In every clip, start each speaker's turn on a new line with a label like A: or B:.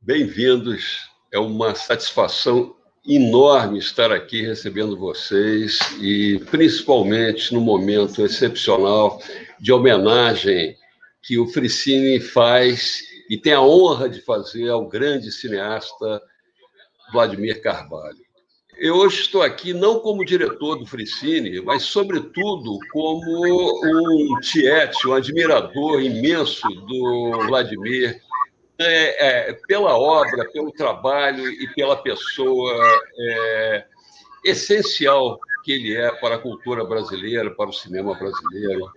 A: Bem-vindos. É uma satisfação enorme estar aqui recebendo vocês e principalmente no momento excepcional de homenagem que o Fricine faz e tem a honra de fazer ao grande cineasta Vladimir Carvalho. Eu hoje estou aqui não como diretor do Fricine, mas, sobretudo, como um tiete, um admirador imenso do Vladimir, pela obra, pelo trabalho e pela pessoa essencial que ele é para a cultura brasileira, para o cinema brasileiro.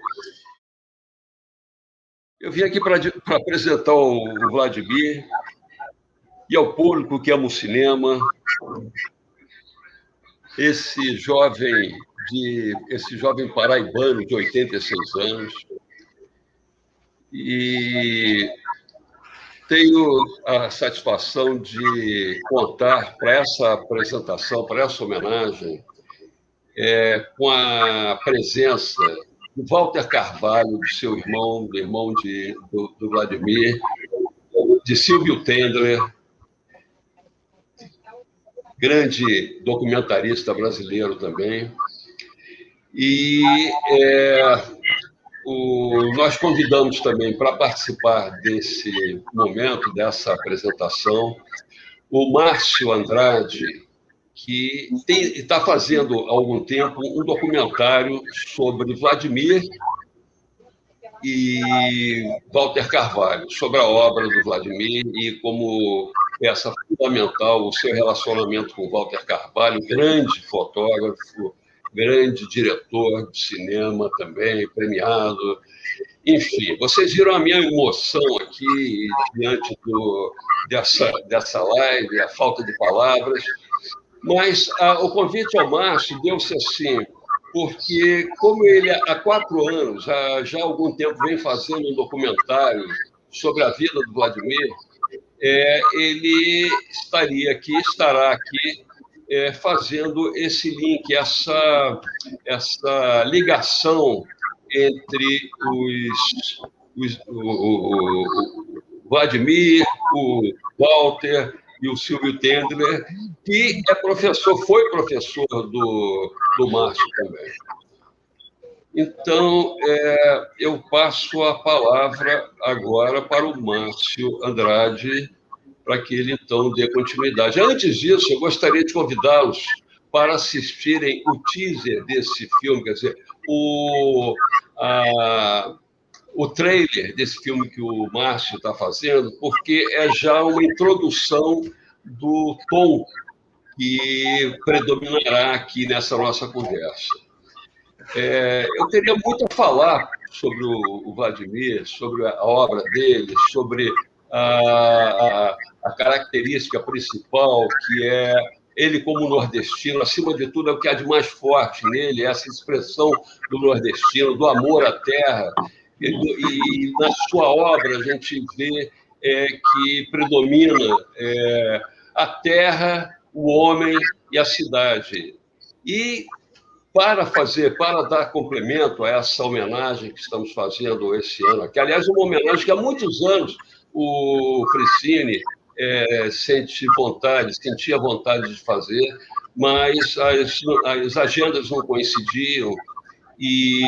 A: Eu vim aqui para apresentar o Vladimir e ao público que ama o cinema, esse jovem paraibano de 86 anos. E tenho a satisfação de contar para essa apresentação, para essa homenagem, com a presença do Walter Carvalho, do seu irmão, do irmão do Vladimir, de Silvio Tendler, grande documentarista brasileiro também. E nós convidamos também para participar desse momento, dessa apresentação, o Márcio Andrade, que está fazendo há algum tempo um documentário sobre Vladimir e Walter Carvalho, sobre a obra do Vladimir e como peça fundamental o seu relacionamento com Walter Carvalho, grande fotógrafo, grande diretor de cinema também, premiado. Enfim, vocês viram a minha emoção aqui diante dessa live, a falta de palavras, mas o convite ao Márcio deu-se assim, porque como ele há 4 anos, já há algum tempo, vem fazendo um documentário sobre a vida do Vladimir, ele estará aqui fazendo esse link, essa ligação entre o Vladimir, o Walter e o Silvio Tendler, que foi professor do Márcio também. Então, eu passo a palavra agora para o Márcio Andrade, para que ele, então, dê continuidade. Antes disso, eu gostaria de convidá-los para assistirem o teaser desse filme, quer dizer, o trailer desse filme que o Márcio está fazendo, porque é já uma introdução do tom que predominará aqui nessa nossa conversa. Eu teria muito a falar sobre o Vladimir, sobre a obra dele, sobre a característica principal, que é ele como nordestino, acima de tudo, é o que há de mais forte nele, essa expressão do nordestino, do amor à terra. E na sua obra a gente vê que predomina a terra, o homem e a cidade. E para dar complemento a essa homenagem que estamos fazendo esse ano, que, aliás, é uma homenagem que há muitos anos o Fricine sentia vontade de fazer, mas as agendas não coincidiam e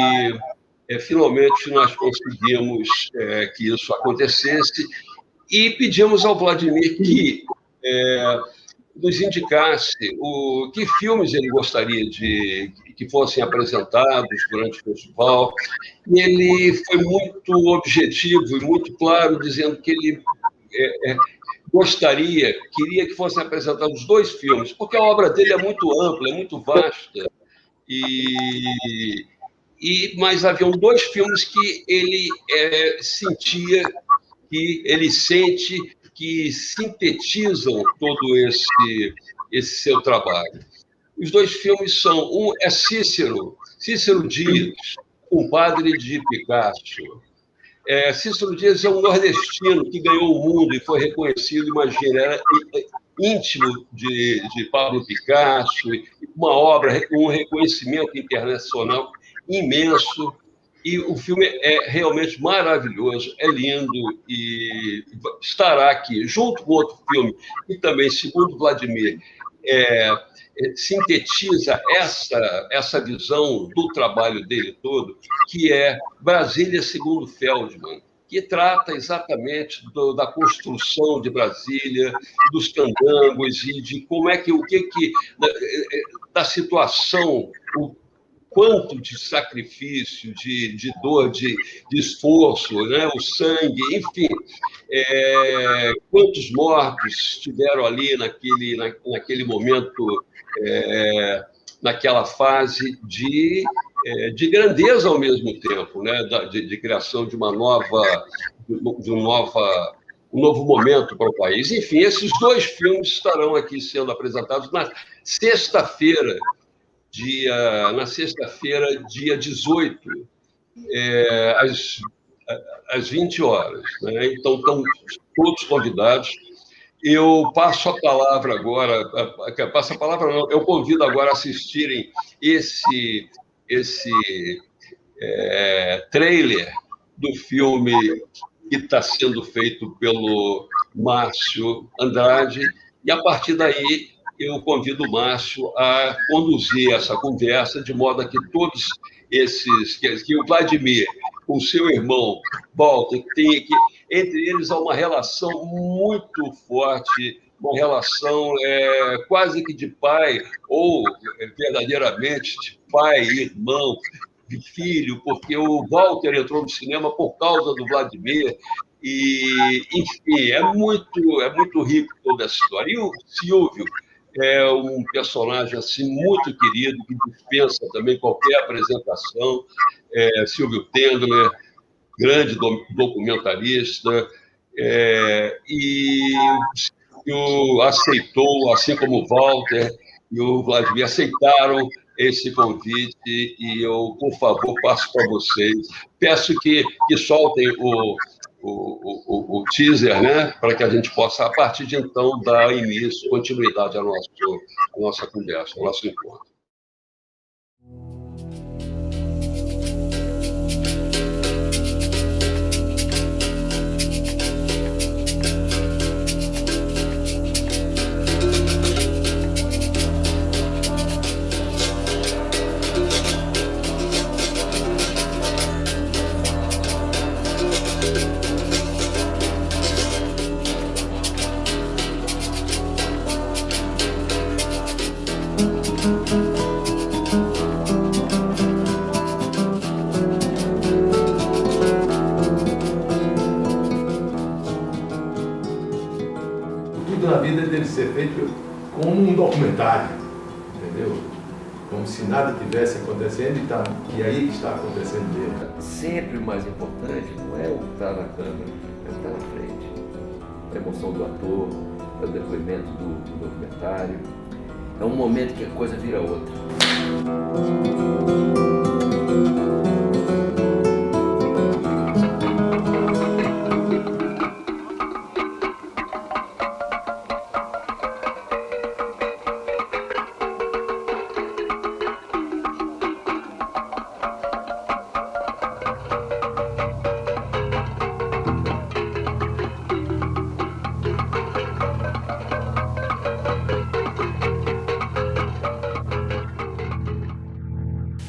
A: finalmente nós conseguimos que isso acontecesse e pedimos ao Vladimir que nos indicasse que filmes ele gostaria que fossem apresentados durante o festival. E ele foi muito objetivo e muito claro, dizendo que ele queria que fossem apresentados 2 filmes, porque a obra dele é muito ampla, é muito vasta, mas haviam 2 filmes que ele sentia, que ele sente, que sintetizam todo esse seu trabalho. Os 2 filmes são, um é Cícero Dias, compadre de Picasso. Cícero Dias é um nordestino que ganhou o mundo e foi reconhecido, imagina, era íntimo de Pablo Picasso, uma obra, um reconhecimento internacional imenso. E o filme é realmente maravilhoso, é lindo e estará aqui, junto com outro filme, que também, segundo Vladimir, sintetiza essa visão do trabalho dele todo, que é Brasília segundo Feldman, que trata exatamente da construção de Brasília, dos candangos e de como é que da situação, o quanto de sacrifício, de dor, de esforço, né? O sangue, enfim, quantos mortos tiveram ali naquele momento, naquela fase de grandeza ao mesmo tempo, né? De criação de um novo momento para o país. Enfim, esses dois filmes estarão aqui sendo apresentados na sexta-feira, dia 18, às 20 horas. Né? Então, estão todos convidados. Eu passo a palavra agora, não, eu convido agora a assistirem esse trailer do filme que está sendo feito pelo Márcio Andrade, e a partir daí eu convido o Márcio a conduzir essa conversa de modo a que todos que o Vladimir, com seu irmão Walter, entre eles há uma relação muito forte, uma relação quase que de pai, ou verdadeiramente de pai e irmão, de filho, porque o Walter entrou no cinema por causa do Vladimir, e, enfim, é muito rico toda essa história. E o Silvio é um personagem assim, muito querido, que dispensa também qualquer apresentação. Silvio Tendler, grande documentarista, e o aceitou, assim como o Walter e o Vladimir aceitaram esse convite, e eu, por favor, passo para vocês. Peço que soltem o teaser, né, para que a gente possa, a partir de então, dar início, continuidade à nossa conversa, ao nosso encontro.
B: Ser feito como um documentário, entendeu? Como se nada tivesse acontecendo e aí que está acontecendo mesmo.
C: Sempre o mais importante não é o que está na câmera, é o que está na frente. É a emoção do ator, é o depoimento do documentário. É um momento que a coisa vira outra.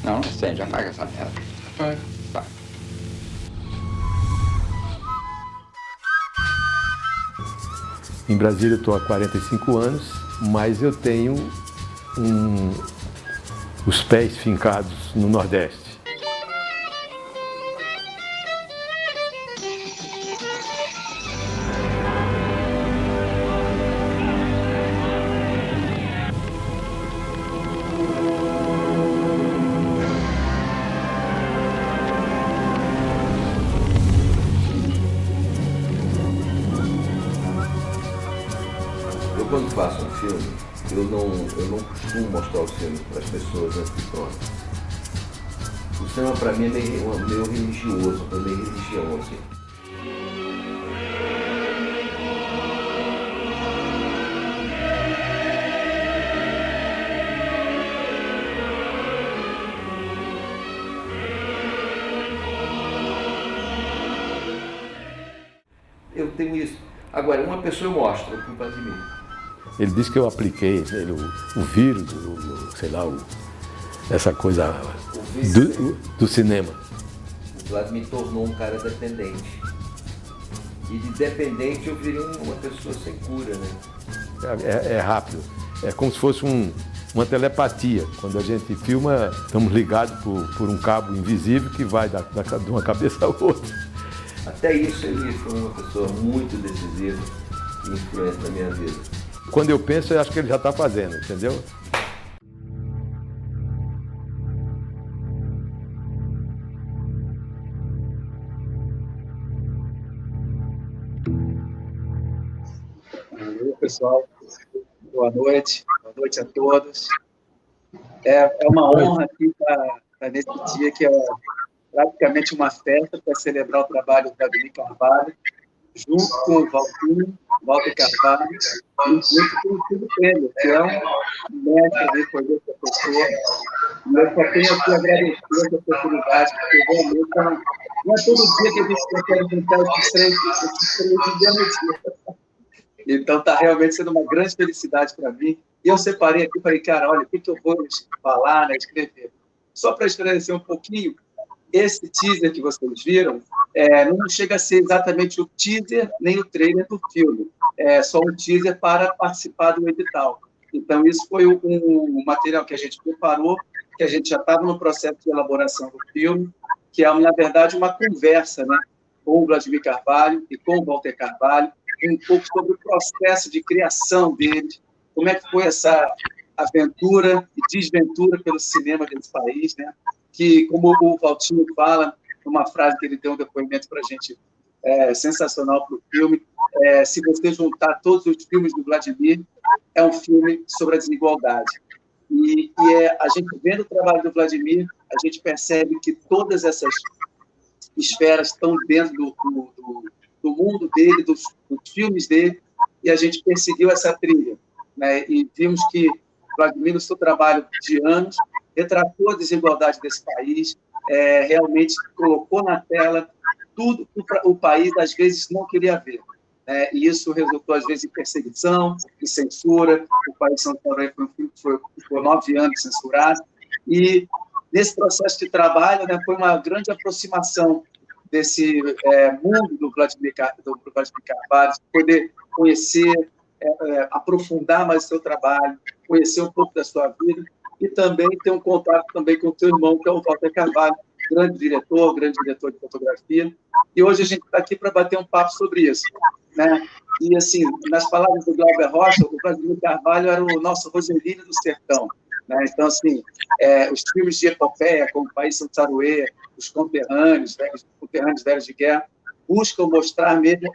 D: Não, acende, apaga essa merda. Vai.
B: Em Brasília eu estou há 45 anos, mas eu tenho os pés fincados no Nordeste.
C: Quando faço um filme, eu não costumo mostrar o filme para as pessoas antes de pronto. O cinema para mim é meio religioso, é meio religião, assim. tenho isso. Agora, uma pessoa mostra o Vladimir.
B: Ele disse que eu apliquei o vírus, sei lá, essa coisa do cinema.
C: O Vlad me tornou um cara dependente. E de dependente eu virei uma pessoa sem cura, né?
B: É rápido. É como se fosse uma telepatia. Quando a gente filma, estamos ligados por um cabo invisível que vai de uma cabeça à outra.
C: Até isso ele foi uma pessoa muito decisiva e influente na minha vida.
B: Quando eu penso, eu acho que ele já está fazendo, entendeu?
E: Oi, pessoal. Boa noite a todos. É uma honra aqui estar nesse dia que é praticamente uma festa para celebrar o trabalho do Vladimir Carvalho, junto com o Walter Carvalho, e junto com o Silvio Pênio, que é um mestre, foi dessa pessoa. E eu só tenho aqui a agradecer essa oportunidade, porque realmente não é todo dia que a gente consegue juntar esses três dias. Então, está realmente sendo uma grande felicidade para mim. E eu separei aqui e falei, cara, olha, o que eu vou falar, né, escrever? Só para esclarecer um pouquinho, esse teaser que vocês viram não chega a ser exatamente o teaser nem o trailer do filme. É só um teaser para participar do edital. Então, isso foi um material que a gente preparou, que a gente já estava no processo de elaboração do filme, que é, na verdade, uma conversa, né, com o Vladimir Carvalho e com o Walter Carvalho, um pouco sobre o processo de criação deles, como é que foi essa aventura e desventura pelo cinema desse país, né? Que, como o Valtinho fala, uma frase que ele deu um depoimento para a gente sensacional para o filme, se você juntar todos os filmes do Vladimir, é um filme sobre a desigualdade. E a gente vendo o trabalho do Vladimir, a gente percebe que todas essas esferas estão dentro do mundo dele, dos filmes dele, e a gente perseguiu essa trilha, né? E vimos que o Vladimir, no seu trabalho de anos, retratou a desigualdade desse país, realmente colocou na tela tudo que o país, às vezes, não queria ver. E isso resultou, às vezes, em perseguição, em censura. O País São Paulo foi um filme que foi 9 anos censurado. E, nesse processo de trabalho, né, foi uma grande aproximação desse mundo do Vladimir Carvalho, de poder conhecer, aprofundar mais o seu trabalho, conhecer um pouco da sua vida e também ter um contato também com o seu irmão, que é o Walter Carvalho, grande diretor de fotografia. E hoje a gente está aqui para bater um papo sobre isso, né? E, assim, nas palavras do Glauber Rocha, o Vladimir Carvalho era o nosso Roselino do sertão, né? Então, assim, os filmes de epopeia, como O País São Saruê, Os Conterrâneos Velhos de Guerra, buscam mostrar mesmo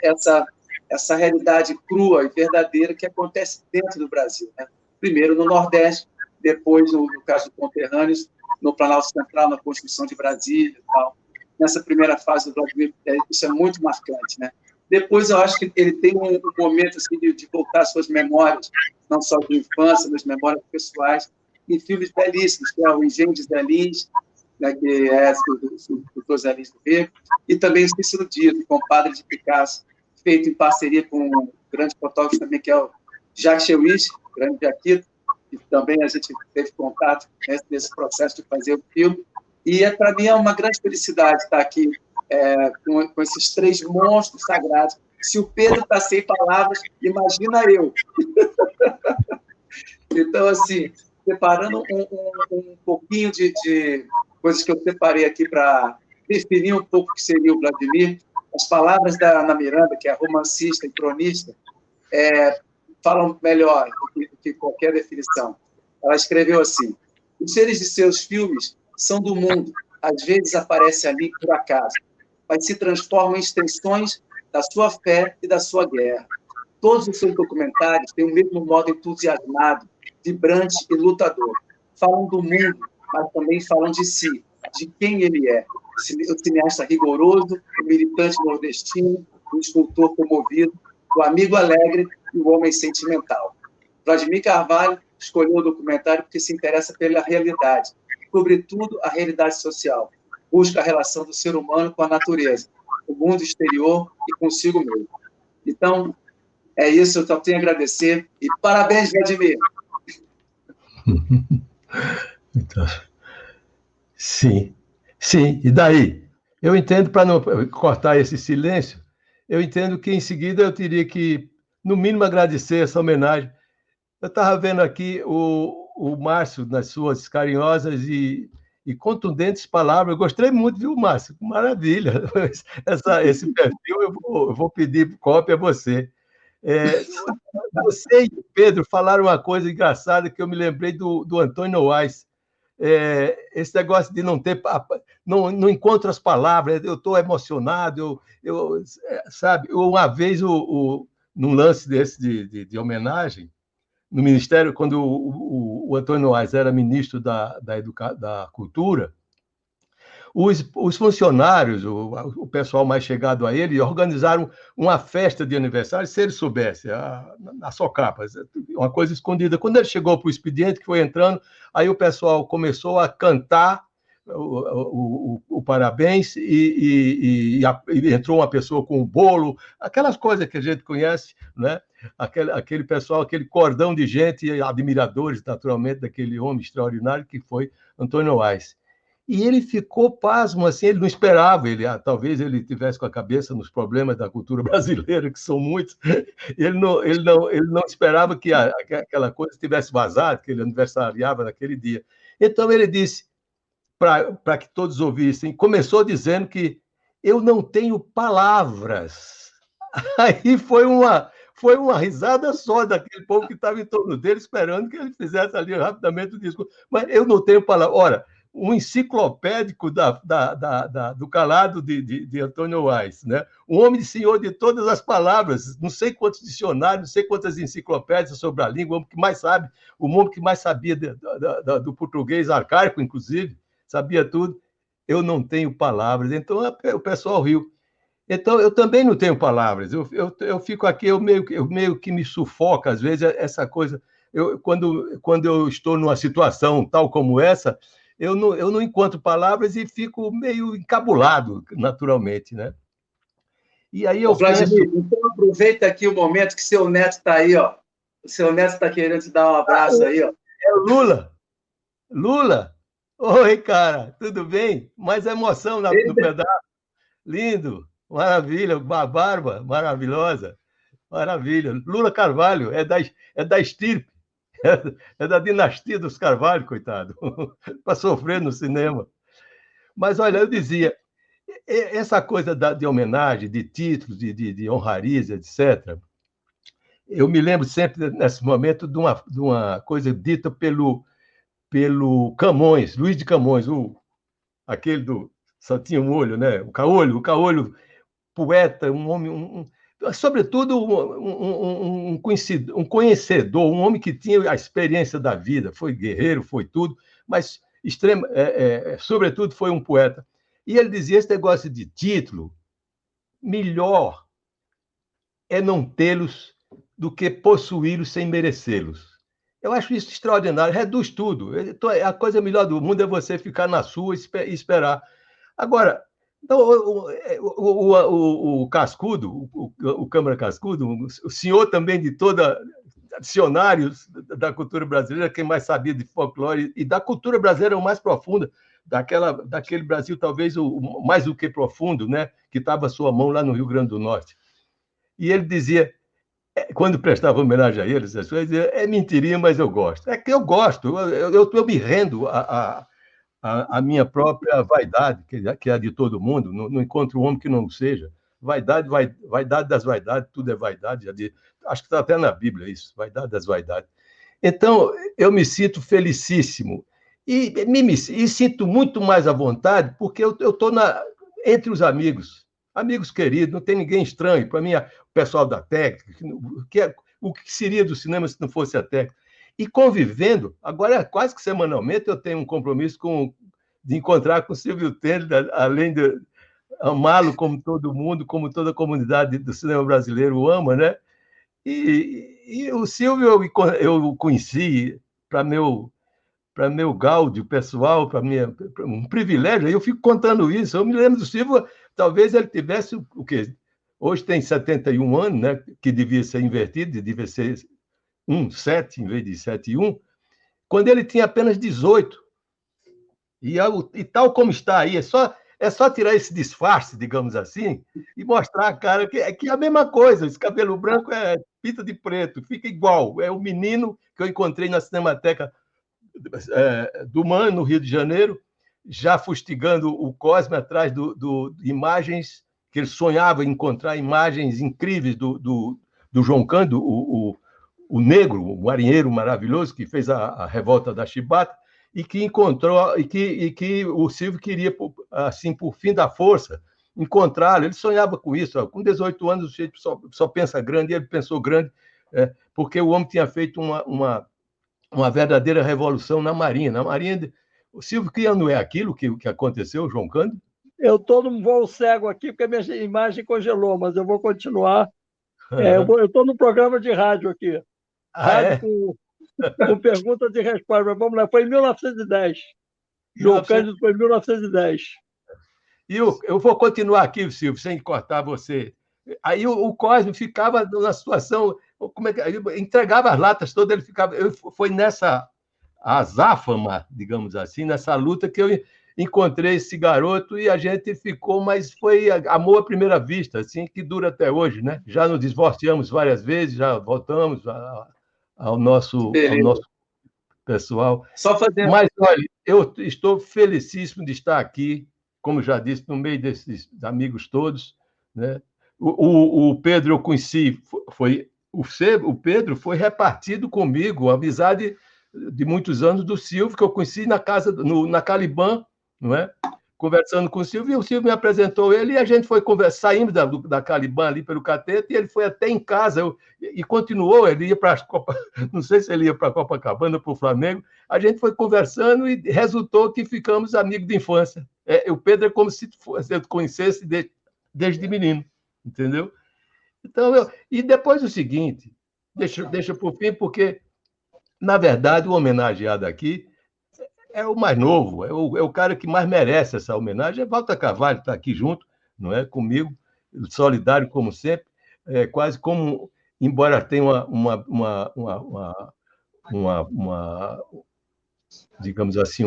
E: essa realidade crua e verdadeira que acontece dentro do Brasil, né? Primeiro no Nordeste, depois, no caso do Conterrâneos, no Planalto Central, na construção de Brasília e tal. Nessa primeira fase do Vladimir, isso é muito marcante, né? Depois, eu acho que ele tem um momento assim, de voltar às suas memórias, não só de infância, mas memórias pessoais, em filmes belíssimos, que é o Engenho de Zé Lins, né, que é do Zé Lins do Rego, e também o Cícero Dias, o Compadre de Picasso, feito em parceria com um grande fotógrafo também, que é o Jacques Chewich, grande Jaquito, que também a gente teve contato nesse processo de fazer o filme. E, para mim, é uma grande felicidade estar aqui com esses três monstros sagrados. Se o Pedro está sem palavras, imagina eu. Então, assim, separando um pouquinho de coisas que eu separei aqui para definir um pouco o que seria o Vladimir, as palavras da Ana Miranda, que é romancista e cronista, falam melhor do que qualquer definição. Ela escreveu assim: os seres de seus filmes são do mundo, às vezes aparecem ali por acaso, mas se transformam em extensões da sua fé e da sua guerra. Todos os seus documentários têm o mesmo modo entusiasmado, vibrante e lutador. Falam do mundo, mas também falam de si, de quem ele é. O cineasta rigoroso, o militante nordestino, o escultor comovido, o amigo alegre e o homem sentimental. Vladimir Carvalho escolheu o documentário porque se interessa pela realidade, sobretudo a realidade social. Busca a relação do ser humano com a natureza, o mundo exterior e consigo mesmo. Então, é isso, eu só tenho a agradecer. E parabéns, Vladimir.
B: Então, sim, sim. E daí? Eu entendo, para não cortar esse silêncio, eu entendo que em seguida eu teria que, no mínimo, agradecer essa homenagem. Eu estava vendo aqui o Márcio, nas suas carinhosas e contundentes palavras. Eu gostei muito, viu, Márcio? Maravilha. Esse perfil eu vou pedir cópia a você. Você e o Pedro falaram uma coisa engraçada que eu me lembrei do Antônio Noaes. Esse negócio de não encontro as palavras, eu estou emocionado, sabe? Uma vez, num lance desse de homenagem, no Ministério, quando o Antônio Noaes era ministro da Cultura, os funcionários, o pessoal mais chegado a ele, organizaram uma festa de aniversário, se ele soubesse, na socapa, uma coisa escondida. Quando ele chegou para o expediente, que foi entrando, aí o pessoal começou a cantar o parabéns e entrou uma pessoa com um bolo, aquelas coisas que a gente conhece, né? Aquele pessoal, aquele cordão de gente, admiradores, naturalmente, daquele homem extraordinário que foi Antônio Noaes. E ele ficou pasmo, assim, ele não esperava, talvez ele tivesse com a cabeça nos problemas da cultura brasileira, que são muitos, ele não esperava que aquela coisa tivesse vazado, que ele aniversariava naquele dia. Então ele disse, para que todos ouvissem, começou dizendo que eu não tenho palavras. Aí foi uma risada só daquele povo que estava em torno dele, esperando que ele fizesse ali rapidamente o discurso. Mas eu não tenho palavras. Ora, um enciclopédico do calado de Antônio Noaes, né? Um homem senhor de todas as palavras, não sei quantos dicionários, não sei quantas enciclopédias sobre a língua, o homem que mais sabe, o homem que mais sabia do português arcaico, inclusive, sabia tudo. Eu não tenho palavras. Então o pessoal riu. Então, eu também não tenho palavras. Eu fico aqui, eu meio que me sufoca, às vezes, essa coisa. Quando eu estou numa situação tal como essa, eu não encontro palavras e fico meio encabulado, naturalmente, né? E aí
E: Vladimir, então aproveita aqui o momento que seu neto está aí, ó. O seu neto está querendo te dar um abraço aí, ó.
B: É o Lula. Lula? Oi, cara, tudo bem? Mais emoção no pedaço. Lindo, maravilha, uma barba maravilhosa, maravilha. Lula Carvalho é da estirpe, é da dinastia dos Carvalho, coitado, para sofrer no cinema. Mas, olha, eu dizia, essa coisa de homenagem, de títulos, de honrarias, etc., eu me lembro sempre, nesse momento, de uma coisa dita pelo Camões, Luiz de Camões, aquele do só tinha um olho, né? O Caolho, poeta, um homem, sobretudo um conhecedor, um homem que tinha a experiência da vida, foi guerreiro, foi tudo, mas sobretudo foi um poeta. E ele dizia, esse negócio de título, melhor é não tê-los do que possuí-los sem merecê-los. Eu acho isso extraordinário, reduz tudo. A coisa melhor do mundo é você ficar na sua e esperar. Agora, então, o Cascudo, o Câmara Cascudo, o senhor também de toda dicionários da cultura brasileira, quem mais sabia de folclore e da cultura brasileira mais profunda, daquele Brasil talvez o mais do que profundo, né, que estava à sua mão lá no Rio Grande do Norte. E ele dizia, quando prestava homenagem a ele, essas coisas, é mentirinha, mas eu gosto. É que eu gosto, eu me rendo a minha própria vaidade, que é a de todo mundo, não encontro um homem que não seja. Vaidade das vaidades, tudo é vaidade. Acho que está até na Bíblia isso, vaidade das vaidades. Então, eu me sinto felicíssimo e sinto muito mais à vontade porque eu estou entre os amigos queridos, não tem ninguém estranho. Para mim, o pessoal da técnica, o que seria do cinema se não fosse a técnica? E convivendo, agora quase que semanalmente eu tenho um compromisso de encontrar com o Silvio Tênis, além de amá-lo como todo mundo, como toda a comunidade do cinema brasileiro o ama, né? E o Silvio eu conheci para meu gáudio pessoal, para um privilégio, eu fico contando isso. Eu me lembro do Silvio, talvez ele tivesse o quê? hoje tem 71 anos, né, que devia ser invertido, devia ser 7 em vez de 7 e 1, quando ele tinha apenas 18. E tal como está aí, é só tirar esse disfarce, digamos assim, e mostrar a cara que é a mesma coisa. Esse cabelo branco é pinta de preto, fica igual. É o menino que eu encontrei na Cinemateca do MAN, no Rio de Janeiro, já fustigando o Cosme atrás de imagens, que ele sonhava em encontrar imagens incríveis do João Cândido, o negro, o marinheiro maravilhoso que fez a revolta da Chibata, e que encontrou, e que o Silvio queria, assim, por fim da força, encontrá-lo. Ele sonhava com isso. Ó. Com 18 anos, o sujeito só pensa grande, e ele pensou grande, porque o homem tinha feito uma verdadeira revolução na Marinha. Na Marinha, o Silvio, que ano é aquilo que aconteceu, João Cândido?
F: Eu estou num voo cego aqui, porque a minha imagem congelou, mas eu vou continuar. Eu estou no programa de rádio aqui. Rádio com perguntas e respostas. Mas vamos lá, foi em 1910. João Cândido foi em 1910.
B: E eu vou continuar aqui, Silvio, sem cortar você. Aí o Cosme ficava numa situação... ele entregava as latas todas, ele ficava... Foi nessa azáfama, digamos assim, nessa luta que eu encontrei esse garoto e a gente ficou, mas foi amor à primeira vista, assim, que dura até hoje, né? Já nos divorciamos várias vezes, já voltamos ao nosso pessoal.
E: Só fazendo...
B: Mas, olha, eu estou felicíssimo de estar aqui, como já disse, no meio desses amigos todos, né? O Pedro eu conheci, o Pedro foi repartido comigo, a amizade de muitos anos do Silvio, que eu conheci na casa, na Caliban, não é? Conversando com o Silvio, e o Silvio me apresentou ele, e a gente foi saímos da Caliban ali pelo Catete, e ele foi até em casa, e continuou, ele ia para não sei se ele ia para Copacabana, para o Flamengo, a gente foi conversando e resultou que ficamos amigos de infância. O Pedro é como se eu conhecesse desde menino, entendeu? Então, e depois o seguinte, deixa por fim, porque, na verdade, o homenageado aqui é o mais novo, é o cara que mais merece essa homenagem. É Walter Carvalho, está aqui junto, não é, comigo, solidário como sempre, quase como, embora tenha digamos assim,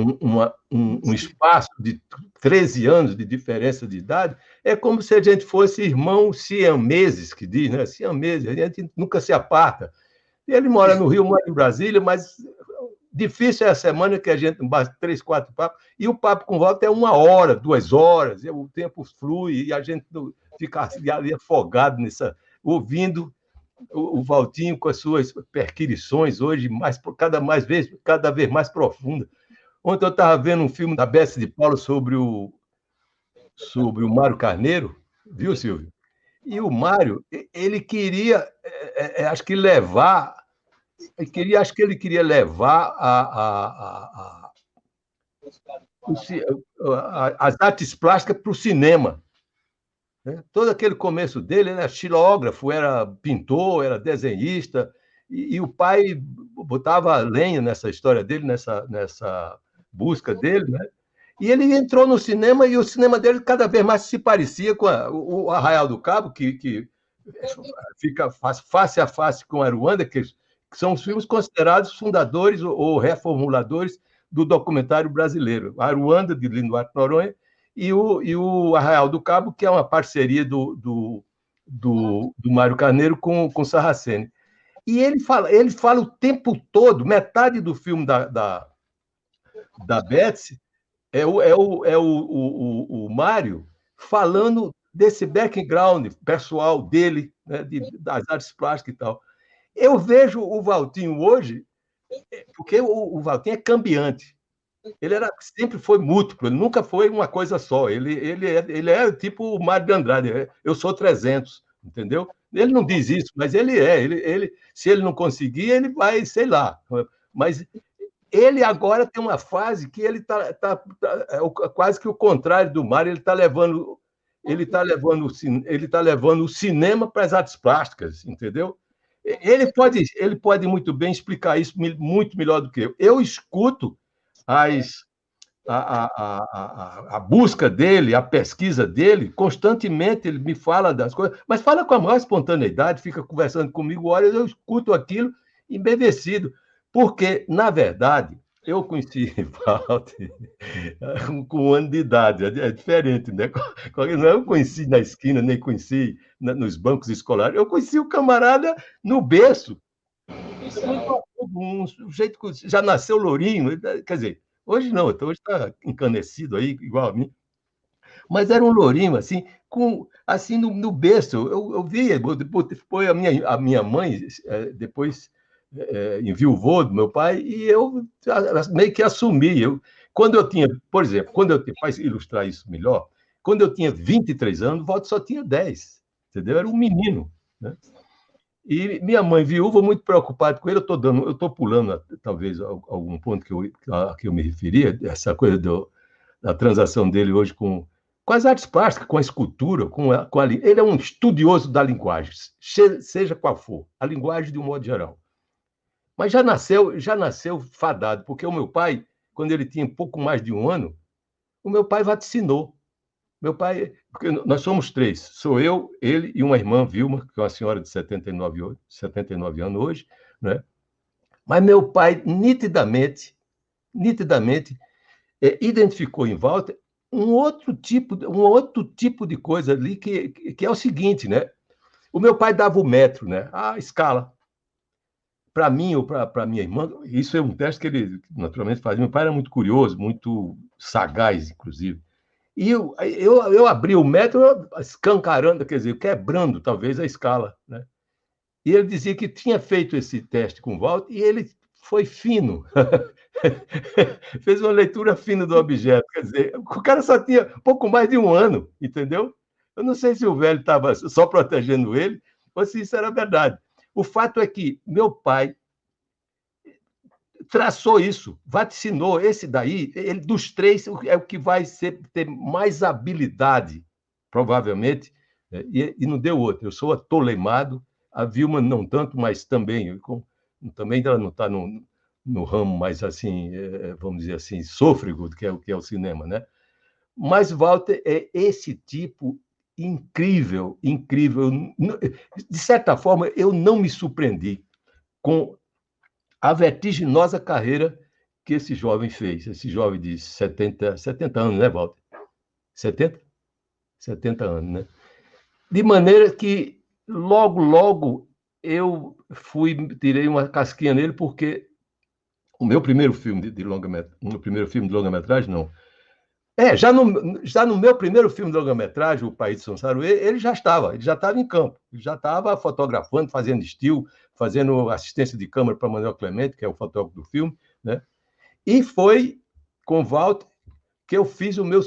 B: um espaço de 13 anos de diferença de idade, é como se a gente fosse irmão siameses, que diz, né? Siameses, a gente nunca se aparta. Ele mora no Rio, mora em Brasília, mas difícil é a semana que a gente bate 3, 4 papos, e o papo com o Walter é 1 hora, 2 horas, o tempo flui, e a gente fica ali afogado ouvindo o Valtinho com as suas perquirições hoje, cada vez mais profunda. Ontem eu estava vendo um filme da Bessa de Paulo sobre o Mário Carneiro, viu, Silvio? E o Mário, ele queria, acho que ele queria levar as artes plásticas para o cinema. Todo aquele começo dele, ele era xilógrafo, era pintor, era desenhista, e o pai botava lenha nessa história dele, nessa busca dele, né? E ele entrou no cinema, e o cinema dele cada vez mais se parecia com o Arraial do Cabo, que fica face a face com Aruanda, que são os filmes considerados fundadores ou reformuladores do documentário brasileiro. Aruanda, de Lino Duarte Noronha, e o Arraial do Cabo, que é uma parceria do Mário Carneiro com Sarraceni. E ele fala o tempo todo, metade do filme da Betsy é o Mário falando desse background pessoal dele, né, das artes plásticas e tal. Eu vejo o Valtinho hoje, porque o Valtinho é cambiante. Ele sempre foi múltiplo, ele nunca foi uma coisa só. Ele é tipo o Mário de Andrade, eu sou 300, entendeu? Ele não diz isso, mas ele é. Se ele não conseguir, ele vai, sei lá. Mas ele agora tem uma fase que ele tá quase que o contrário do Mário, ele está levando o cinema para as artes plásticas, entendeu? Ele pode muito bem explicar isso muito melhor do que eu. Eu escuto a busca dele, a pesquisa dele, constantemente ele me fala das coisas, mas fala com a maior espontaneidade, fica conversando comigo, olha, eu escuto aquilo embevecido, porque, na verdade, eu conheci Walter com 1 ano de idade, é diferente, né? Não é eu conheci na esquina, nem conheci nos bancos escolares, eu conheci o camarada no berço, um jeito que já nasceu lourinho, quer dizer, hoje não, hoje está encanecido aí, igual a mim. Mas era um lourinho, assim, assim no berço. Eu via, depois a minha mãe, depois enviuvou do meu pai, e eu meio que assumi. Quando eu tinha, por exemplo, para ilustrar isso melhor, quando eu tinha 23 anos, o Walter só tinha 10, entendeu? Era um menino, né? E minha mãe, viúva, muito preocupada com ele, eu estou pulando, talvez, algum ponto que eu me referia, essa coisa da transação dele hoje com as artes plásticas, com a escultura, ele é um estudioso da linguagem, seja qual for, a linguagem de um modo geral. Mas já nasceu fadado, porque o meu pai, quando ele tinha pouco mais de 1 ano, o meu pai vaticinou. Meu pai, porque nós somos 3, sou eu, ele e uma irmã, Vilma, que é uma senhora de 79 anos hoje, né? Mas meu pai nitidamente identificou em Walter um outro tipo de coisa ali que é o seguinte, né? O meu pai dava o metro, né? A escala. Para mim ou para minha irmã, isso é um teste que ele naturalmente fazia. Meu pai era muito curioso, muito sagaz, inclusive. E eu abri o metro escancarando, quer dizer, quebrando talvez a escala, né? E ele dizia que tinha feito esse teste com o Walter e ele foi fino. Fez uma leitura fina do objeto, quer dizer, o cara só tinha pouco mais de 1 ano, entendeu? Eu não sei se o velho estava só protegendo ele ou se isso era verdade. O fato é que meu pai traçou isso, vaticinou. Esse daí, ele, dos 3, é o que vai ter mais habilidade, provavelmente, e não deu outro. Eu sou atolemado, a Vilma não tanto, mas também ela não está no ramo mais assim, vamos dizer assim, sôfrego, que é o cinema, né? Mas Walter é esse tipo incrível. De certa forma, eu não me surpreendi com a vertiginosa carreira que esse jovem fez, esse jovem de 70 anos, né, Walter? 70 anos, né? De maneira que, logo, eu tirei uma casquinha nele, porque o meu primeiro filme de longa-metragem, não. Já no meu primeiro filme de longa-metragem, O País de Sansaré, ele já estava em campo, ele já estava fotografando, fazendo still, fazendo assistência de câmera para Manuel Clemente, que é o fotógrafo do filme, né? E foi com Walter que eu fiz o meu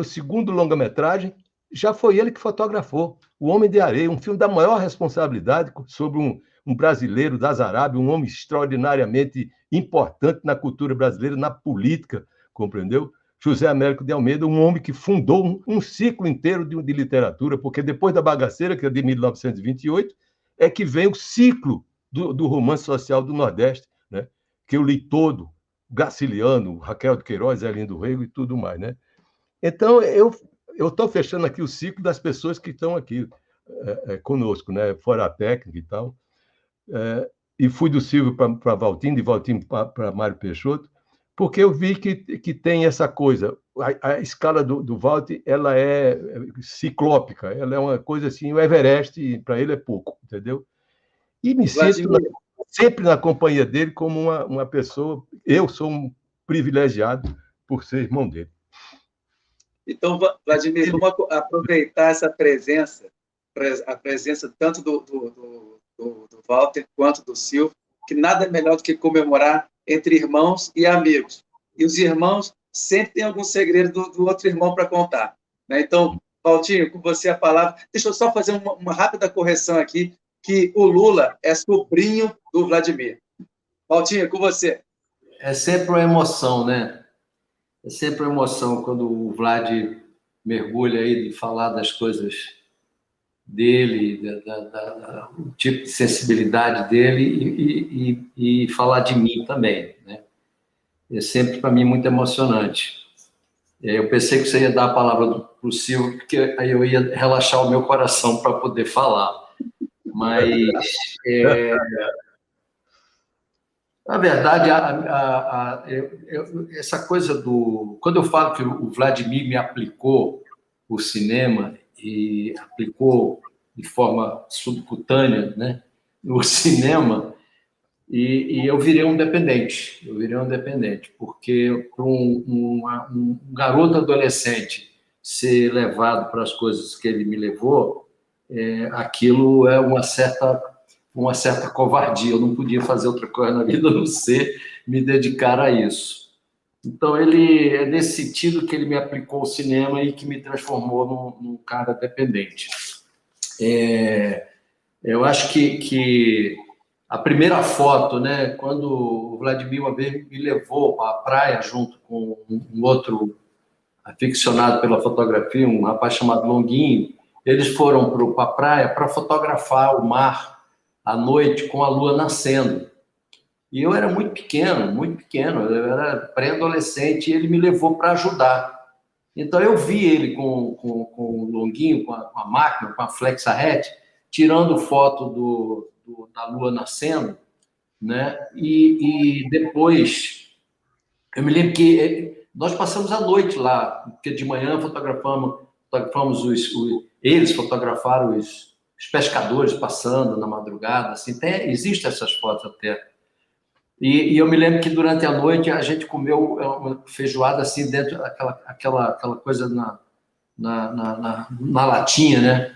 B: segundo longa-metragem, já foi ele que fotografou, O Homem de Areia, um filme da maior responsabilidade sobre um brasileiro das Arábias, um homem extraordinariamente importante na cultura brasileira, na política, compreendeu? José Américo de Almeida, um homem que fundou um ciclo inteiro de literatura, porque depois da Bagaceira, que é de 1928, é que vem o ciclo do romance social do Nordeste, né? Que eu li todo, Graciliano, Raquel de Queiroz, Elinho do Rego e tudo mais, né? Então, eu estou fechando aqui o ciclo das pessoas que estão aqui conosco, né? Fora a técnica e tal. E fui do Silvio para Valtinho, de Valtinho para Mário Peixoto, porque eu vi que tem essa coisa. A escala do Walter, ela é ciclópica, ela é uma coisa assim, o Everest, para ele é pouco, entendeu? E me sinto sempre na companhia dele como uma pessoa... Eu sou um privilegiado por ser irmão dele.
E: Então, Vladimir, vamos aproveitar essa presença, a presença tanto do Walter quanto do Silvio, que nada melhor do que comemorar entre irmãos e amigos. E os irmãos sempre têm algum segredo do outro irmão para contar, né? Então, Valtinho, com você a palavra. Deixa eu só fazer uma rápida correção aqui, que o Lula é sobrinho do Vladimir. Valtinho, com você.
C: É sempre uma emoção, né? É sempre uma emoção quando o Vlad mergulha aí de falar das coisas dele, o tipo de sensibilidade dele e falar de mim também, né?
G: é sempre, para mim, muito emocionante. Eu pensei que você ia dar a palavra para o Silvio, porque aí eu ia relaxar o meu coração para poder falar. Mas, na verdade, essa coisa do... Quando eu falo que o Vladimir me aplicou o cinema, e aplicou de forma subcutânea, né, o cinema, e eu virei um dependente. Porque para um garoto adolescente ser levado para as coisas que ele me levou, aquilo é uma certa covardia. Eu não podia fazer outra coisa na vida a não ser me dedicar a isso. Então, é nesse sentido que ele me aplicou o cinema e que me transformou num cara dependente. Eu acho que a primeira foto, né, quando o Vladimir uma vez me levou para a praia junto com um outro aficionado pela fotografia, um rapaz chamado Longuinho, eles foram para a praia para fotografar o mar à noite com a lua nascendo. E eu era muito pequeno, eu era pré-adolescente, e ele me levou para ajudar. Então eu vi ele com o Longuinho, com a máquina, com a Flex-Arret, tirando foto da lua nascendo, né? E depois, eu me lembro que nós passamos a noite lá, porque de manhã fotografamos eles fotografaram os pescadores passando na madrugada, assim, existem essas fotos até. E eu me lembro que durante a noite a gente comeu uma feijoada assim dentro aquela coisa na latinha, né?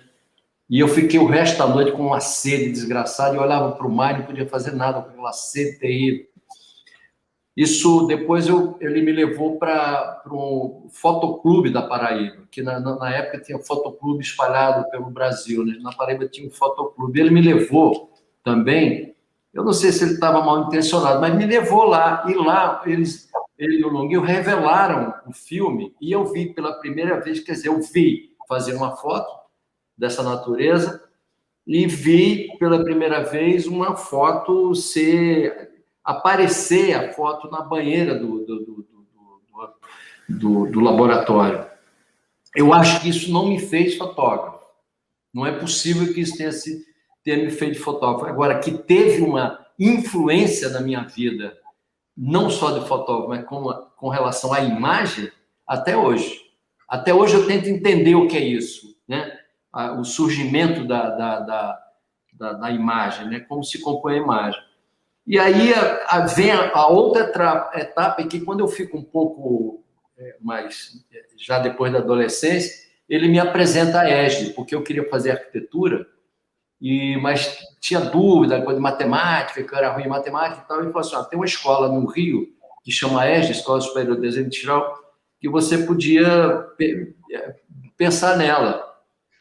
G: E eu fiquei o resto da noite com uma sede desgraçada e olhava para o mar e não podia fazer nada com aquela sede terrível. Isso, depois ele me levou para um fotoclube da Paraíba, que na época tinha fotoclube espalhado pelo Brasil, né? Na Paraíba tinha um fotoclube. Ele me levou também, eu não sei se ele estava mal intencionado, mas me levou lá, e lá ele e o Longuinho revelaram o filme, e eu vi pela primeira vez, quer dizer, eu vi fazer uma foto dessa natureza, e vi pela primeira vez uma foto aparecer a foto na banheira do laboratório. Eu acho que isso não me fez fotógrafo. Não é possível que isso tenha me feito fotógrafo. Agora, que teve uma influência na minha vida, não só de fotógrafo, mas com relação à imagem, até hoje. Até hoje eu tento entender o que é isso, né? O surgimento da imagem, né? Como se compõe a imagem. E aí vem a outra etapa, que quando eu fico um pouco mais, já depois da adolescência, ele me apresenta a ESG, porque eu queria fazer arquitetura, mas tinha dúvida, coisa de matemática, que eu era ruim em matemática e tal. Ele falou assim, tem uma escola no Rio, que chama ESG, Escola Superior de Desenho Industrial, que você podia pensar nela.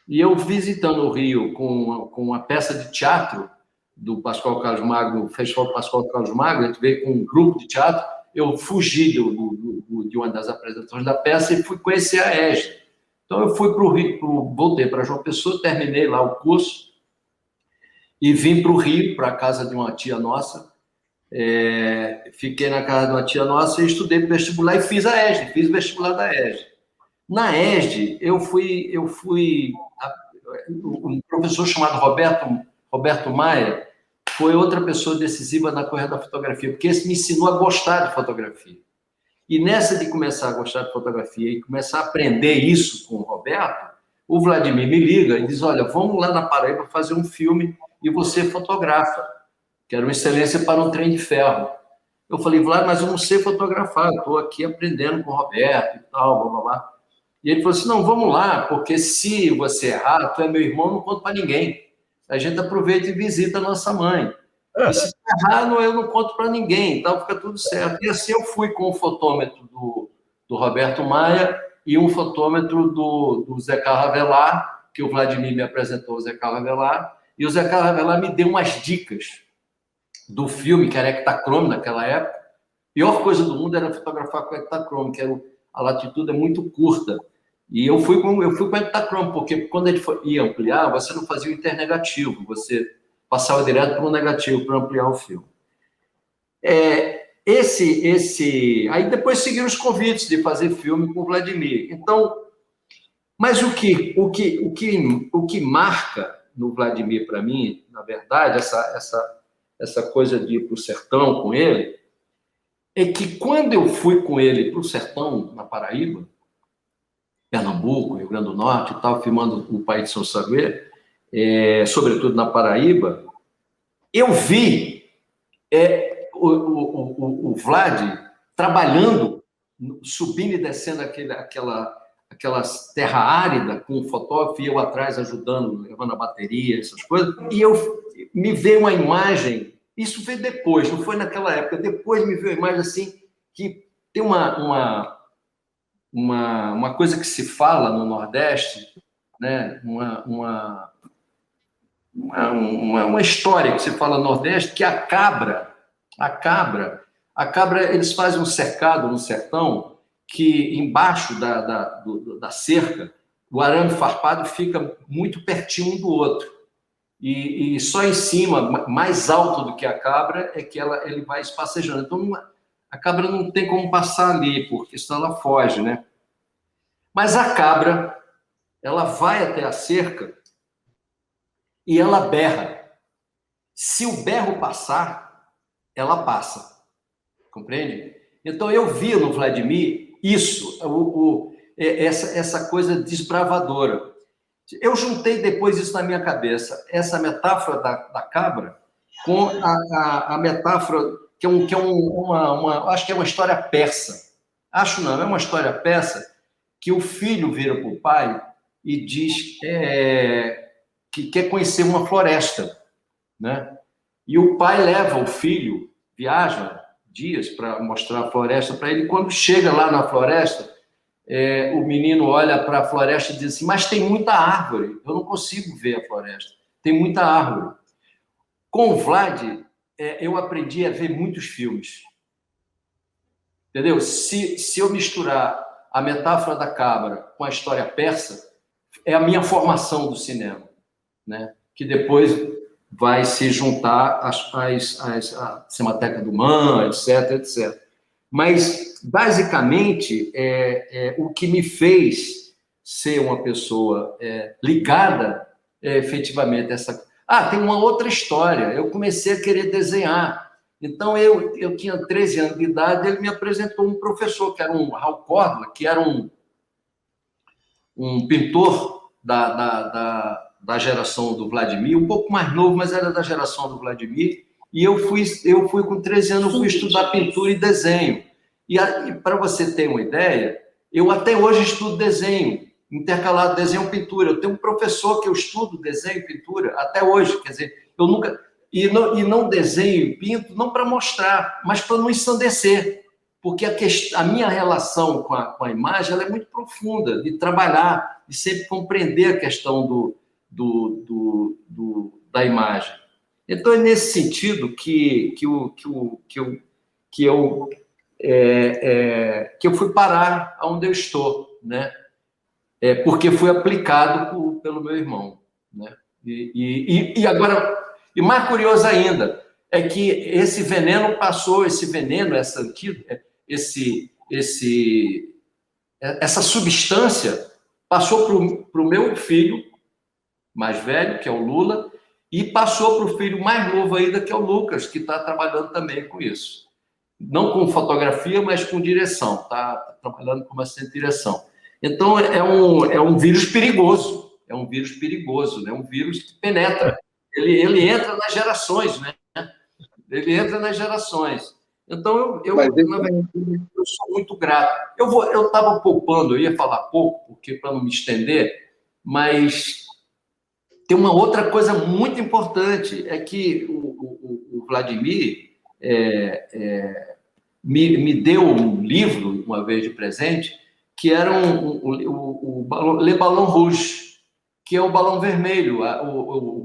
G: E eu, visitando o Rio com uma peça de teatro do Pascoal Carlos Magno, o Festival Pascoal Carlos Magno, a gente veio com um grupo de teatro, eu fugi de uma das apresentações da peça e fui conhecer a ESG. Então, eu fui para o Rio, voltei para João Pessoa, terminei lá o curso e vim para o Rio, para a casa de uma tia nossa. Fiquei na casa de uma tia nossa e estudei para o vestibular e fiz a ESG, fiz o vestibular da ESG. Na ESG, um professor chamado Roberto Maia foi outra pessoa decisiva na corrida da fotografia, porque esse me ensinou a gostar de fotografia. E nessa de começar a gostar de fotografia e começar a aprender isso com o Roberto, o Vladimir me liga e diz, olha, vamos lá na Paraíba fazer um filme e você fotografa, que era uma excelência para um trem de ferro. Eu falei, Vlad, mas eu não sei fotografar, eu estou aqui aprendendo com o Roberto e tal, blá, blá, blá. E ele falou assim, não, vamos lá, porque se você errar, tu é meu irmão, não conto para ninguém. A gente aproveita e visita a nossa mãe. E se errar, eu não conto para ninguém, então fica tudo certo. E assim eu fui com o fotômetro do Roberto Maia e um fotômetro do Zé Carlos Avelar, que o Vladimir me apresentou, o Zé Carlos Avelar, e o Zé Carlos Avelar me deu umas dicas do filme, que era hectacrome naquela época. A pior coisa do mundo era fotografar com hectacrome, que a latitude é muito curta. E eu fui com hectacrome, porque quando ele ia ampliar, você não fazia o internegativo, você passava direto para o negativo para ampliar o filme. Aí depois seguiram os convites de fazer filme com o Vladimir. Então, mas o que marca no Vladimir para mim, na verdade, essa coisa de ir para o sertão com ele, é que quando eu fui com ele para o sertão, na Paraíba, Pernambuco, Rio Grande do Norte e tal, filmando o País de São Saguê, sobretudo na Paraíba, eu vi o Vlad trabalhando, subindo e descendo aquela terra árida com o fotógrafo, e eu atrás ajudando, levando a bateria, essas coisas, e me veio uma imagem, isso veio depois, não foi naquela época, depois me veio uma imagem assim, que tem uma coisa que se fala no Nordeste, né? uma história que se fala no Nordeste, que a cabra, eles fazem um cercado no sertão, que embaixo da cerca, o arame farpado fica muito pertinho um do outro. E só em cima, mais alto do que a cabra, é que ele vai espacejando. Então, a cabra não tem como passar ali, porque senão ela foge, né? Mas a cabra, ela vai até a cerca e ela berra. Se o berro passar, ela passa. Compreende? Então, eu vi no Vladimir isso, essa coisa desbravadora. Eu juntei depois isso na minha cabeça, essa metáfora da cabra com a metáfora que acho que é uma história persa. Acho não, é uma história persa que o filho vira para o pai e diz que quer conhecer uma floresta, né? E o pai leva o filho, viaja dias para mostrar a floresta para ele. Quando chega lá na floresta, o menino olha para a floresta e diz assim, mas tem muita árvore, eu não consigo ver a floresta, tem muita árvore. Com o Vlad, eu aprendi a ver muitos filmes. Entendeu? Se eu misturar a metáfora da cabra com a história persa, é a minha formação do cinema, né? Que depois vai se juntar à Cinemateca do MAN, etc, etc. Mas, basicamente, o que me fez ser uma pessoa ligada efetivamente a essa... tem uma outra história. Eu comecei a querer desenhar. Então, eu tinha 13 anos de idade, ele me apresentou um professor, que era um Raul Córdoba, que era um pintor da geração do Vladimir, um pouco mais novo, mas era da geração do Vladimir, e eu fui com 13 anos, fui estudar pintura e desenho. E para você ter uma ideia, eu até hoje estudo desenho, intercalado desenho e pintura. Eu tenho um professor que eu estudo desenho e pintura até hoje, quer dizer, eu nunca... E não desenho e pinto, não para mostrar, mas para não ensandecer, porque a minha relação com a imagem ela é muito profunda, de trabalhar, de sempre compreender a questão da imagem. Então, é nesse sentido que eu fui parar onde eu estou, né? Porque fui aplicado pelo meu irmão, né? E agora, e mais curioso ainda, é que esse veneno passou, essa substância passou para o meu filho mais velho, que é o Lula, e passou para o filho mais novo ainda, que é o Lucas, que está trabalhando também com isso. Não com fotografia, mas com direção, está trabalhando como assistente de direção. Então, é um vírus perigoso, né? É um vírus que penetra. Ele entra nas gerações, né? Ele entra nas gerações. Então, eu sou muito grato. Eu estava poupando, eu ia falar pouco, porque para não me estender, mas tem uma outra coisa muito importante, é que o Vladimir me deu um livro, uma vez de presente, que era o Le Ballon Rouge, que é o balão vermelho.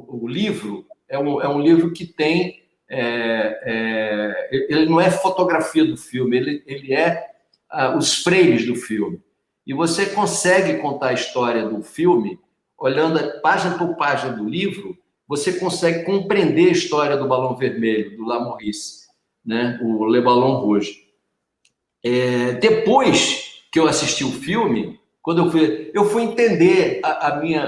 G: O livro é um livro que tem... ele não é fotografia do filme, ele é os frames do filme. E você consegue contar a história do filme, olhando página por página do livro, você consegue compreender a história do balão vermelho, do Lamorisse. né? O Le Ballon Rouge. Depois que eu assisti o filme, quando eu fui entender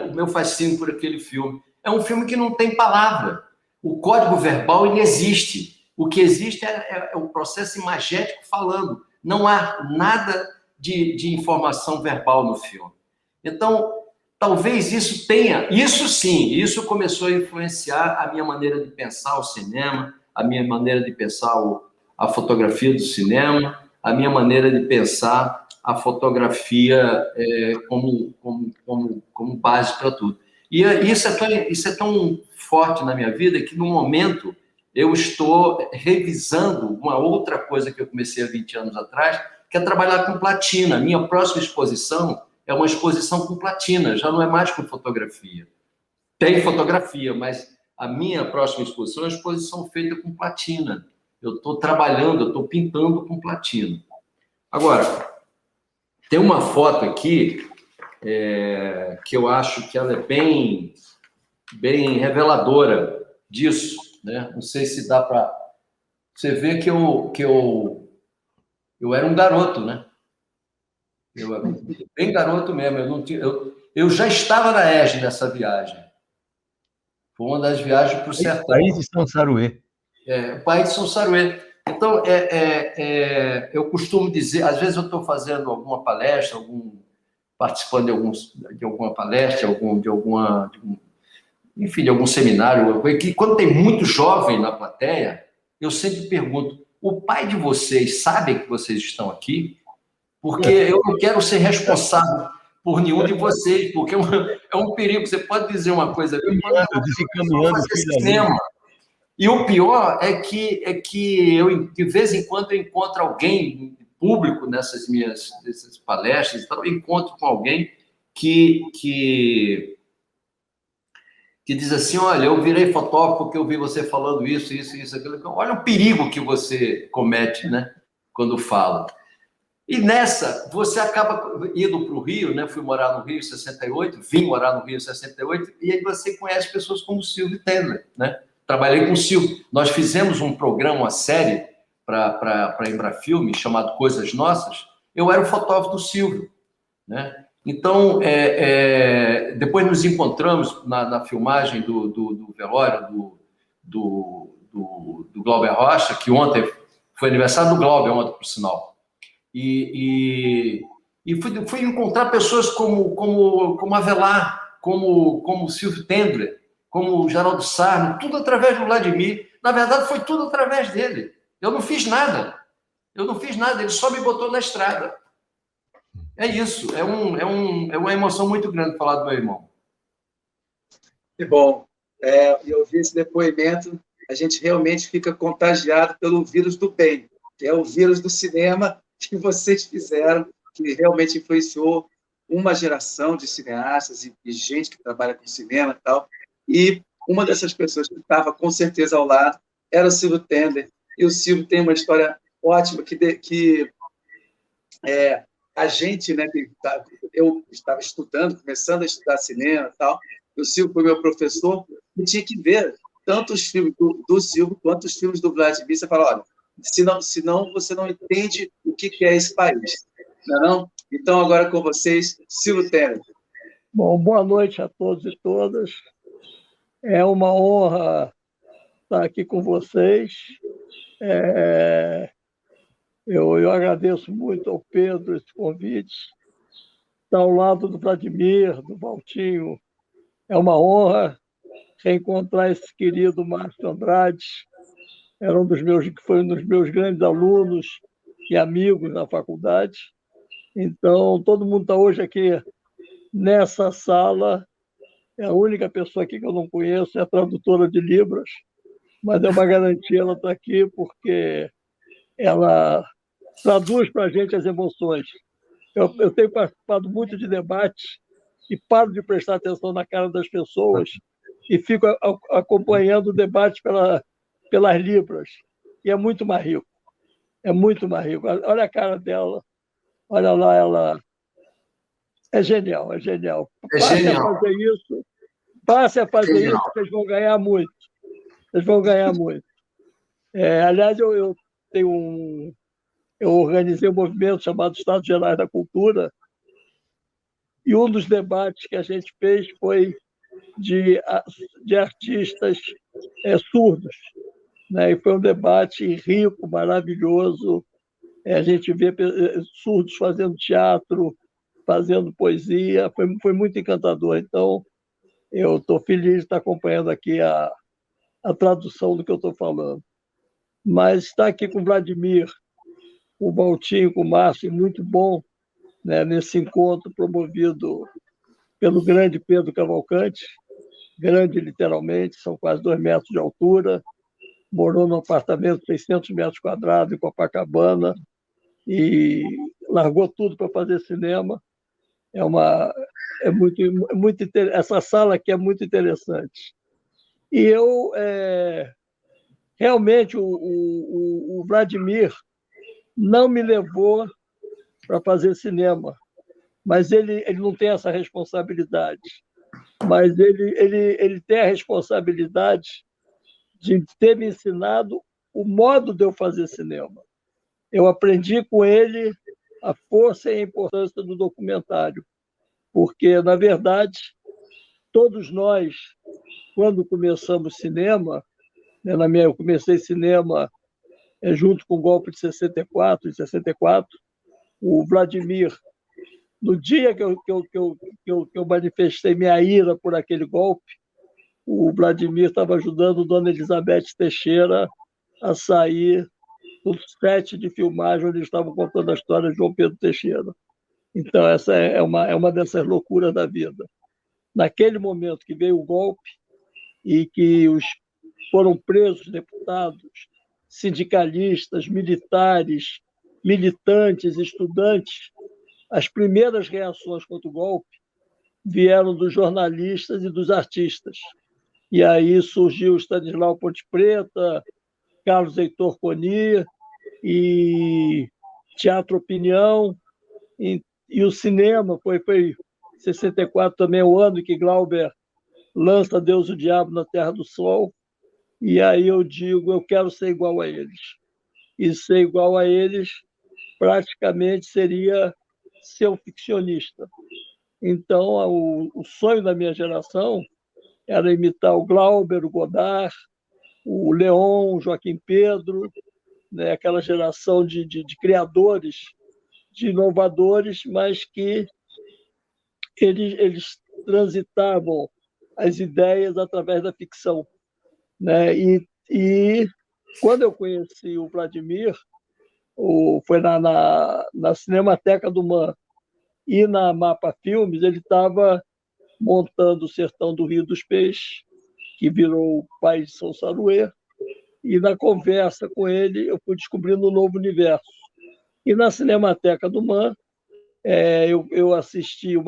G: o meu fascínio por aquele filme. É um filme que não tem palavra. O código verbal inexiste. O que existe é o processo imagético falando. Não há nada de informação verbal no filme. Então, talvez isso tenha... Isso sim, isso começou a influenciar a minha maneira de pensar o cinema, a minha maneira de pensar a fotografia do cinema, a minha maneira de pensar a fotografia como base para tudo. E isso é tão forte na minha vida que, no momento, eu estou revisando uma outra coisa que eu comecei há 20 anos atrás, que é trabalhar com platina. Minha próxima exposição é uma exposição com platina, já não é mais com fotografia. Tem fotografia, mas a minha próxima exposição é uma exposição feita com platina. Eu estou trabalhando, eu estou pintando com platina. Agora, tem uma foto aqui que eu acho que ela é bem reveladora disso, né? Não sei se dá para... Você vê que eu era um garoto, né? Eu era bem garoto mesmo. Eu já estava na ESG nessa viagem. Foi uma das viagens para o sertão.
B: País de São Saruê.
G: O país de São Saruê. Então, eu costumo dizer, às vezes eu estou fazendo alguma palestra, participando de alguma palestra, enfim, de algum seminário, que quando tem muito jovem na plateia, eu sempre pergunto: o pai de vocês sabe que vocês estão aqui? Porque eu não quero ser responsável por nenhum de vocês, porque é um perigo. Você pode dizer uma coisa ali, cinema. E o pior é que eu, de vez em quando, eu encontro alguém público nessas palestras, então eu encontro com alguém que diz assim: olha, eu virei fotógrafo porque eu vi você falando isso, aquilo. Olha o perigo que você comete, né, quando fala. E nessa, você acaba indo para o Rio, né? Fui morar no Rio em 68, vim morar no Rio em 68, e aí você conhece pessoas como o Silvio Tendler, né? Trabalhei com o Silvio. Nós fizemos um programa, uma série para a Embrafilme, chamado Coisas Nossas. Eu era o fotógrafo do Silvio, né? Então, depois nos encontramos na filmagem do velório do Glauber Rocha, que ontem foi aniversário do Glauber, ontem, por sinal. E fui encontrar pessoas como Avelar, como o Silvio Tendler, como o Geraldo Sarno, tudo através do Vladimir. Na verdade, foi tudo através dele. Eu não fiz nada. Ele só me botou na estrada. É isso. É uma emoção muito grande falar do meu irmão.
E: Que bom. Eu vi esse depoimento, a gente realmente fica contagiado pelo vírus do bem, que é o vírus do cinema que vocês fizeram, que realmente influenciou uma geração de cineastas e gente que trabalha com cinema e tal. E uma dessas pessoas que estava, com certeza, ao lado era o Silvio Tendler. E o Silvio tem uma história ótima que a gente, né, eu estava estudando, começando a estudar cinema e tal, o Silvio foi meu professor, e tinha que ver tanto os filmes do Silvio quanto os filmes do Vladimir. Você fala: olha, senão você não entende o que é esse país, não é não? Então, agora com vocês, Silvio Tendler.
F: Bom, boa noite a todos e todas. É uma honra estar aqui com vocês. Eu agradeço muito ao Pedro esse convite. Estar ao lado do Vladimir, do Valtinho, é uma honra. Reencontrar esse querido Márcio Andrade, foi um dos meus grandes alunos e amigos na faculdade. Então, todo mundo está hoje aqui nessa sala. É a única pessoa aqui que eu não conheço, é a tradutora de Libras, mas é uma garantia ela estar aqui, porque ela traduz para a gente as emoções. Eu tenho participado muito de debates e paro de prestar atenção na cara das pessoas e fico acompanhando o debate pelas Libras. E é muito mais rico. É muito mais rico. Olha a cara dela. Olha lá, ela... É genial, é genial. Passe a fazer isso, vocês vão ganhar muito. Vocês vão ganhar muito. Aliás, eu eu organizei um movimento chamado Estados Gerais da Cultura, e um dos debates que a gente fez foi de artistas surdos, né? E foi um debate rico, maravilhoso. A gente vê surdos fazendo teatro, fazendo poesia, foi muito encantador. Então, eu estou feliz de estar acompanhando aqui a tradução do que eu estou falando. Mas estar aqui com o Vladimir, com o Valtinho, com o Márcio, muito bom, né, nesse encontro promovido pelo grande Pedro Cavalcante, grande literalmente, são quase 2 metros de altura, morou num apartamento de 600 metros quadrados em Copacabana e largou tudo para fazer cinema. Essa sala aqui é muito interessante. E eu, realmente, o Vladimir não me levou para fazer cinema, mas ele não tem essa responsabilidade. Mas ele tem a responsabilidade de ter me ensinado o modo de eu fazer cinema. Eu aprendi com ele a força e a importância do documentário, porque, na verdade, todos nós, quando começamos cinema, né, eu comecei cinema junto com o golpe de 64, o Vladimir, no dia que eu manifestei minha ira por aquele golpe, o Vladimir estava ajudando Dona Elizabeth Teixeira a sair do set de filmagem onde eles estavam contando a história de João Pedro Teixeira. Então, essa é uma dessas loucuras da vida. Naquele momento que veio o golpe e que foram presos deputados, sindicalistas, militares, militantes, estudantes, as primeiras reações contra o golpe vieram dos jornalistas e dos artistas. E aí surgiu Stanislau Ponte Preta, Carlos Heitor Coni e Teatro Opinião. E o cinema foi 64 também, o ano que Glauber lança Deus e o Diabo na Terra do Sol. E aí eu digo, eu quero ser igual a eles. E ser igual a eles praticamente seria ser um ficcionista. Então, o sonho da minha geração era imitar o Glauber, o Godard, o Leon, o Joaquim Pedro, né? Aquela geração de criadores, de inovadores, mas que eles transitavam as ideias através da ficção, né? E quando eu conheci o Vladimir, foi na Cinemateca do MAN e na Mapa Filmes, ele estava montando o Sertão do Rio dos Peixes, que virou o País de São Saruê, e na conversa com ele eu fui descobrindo um novo universo. E na Cinemateca do MAN, eu assisti o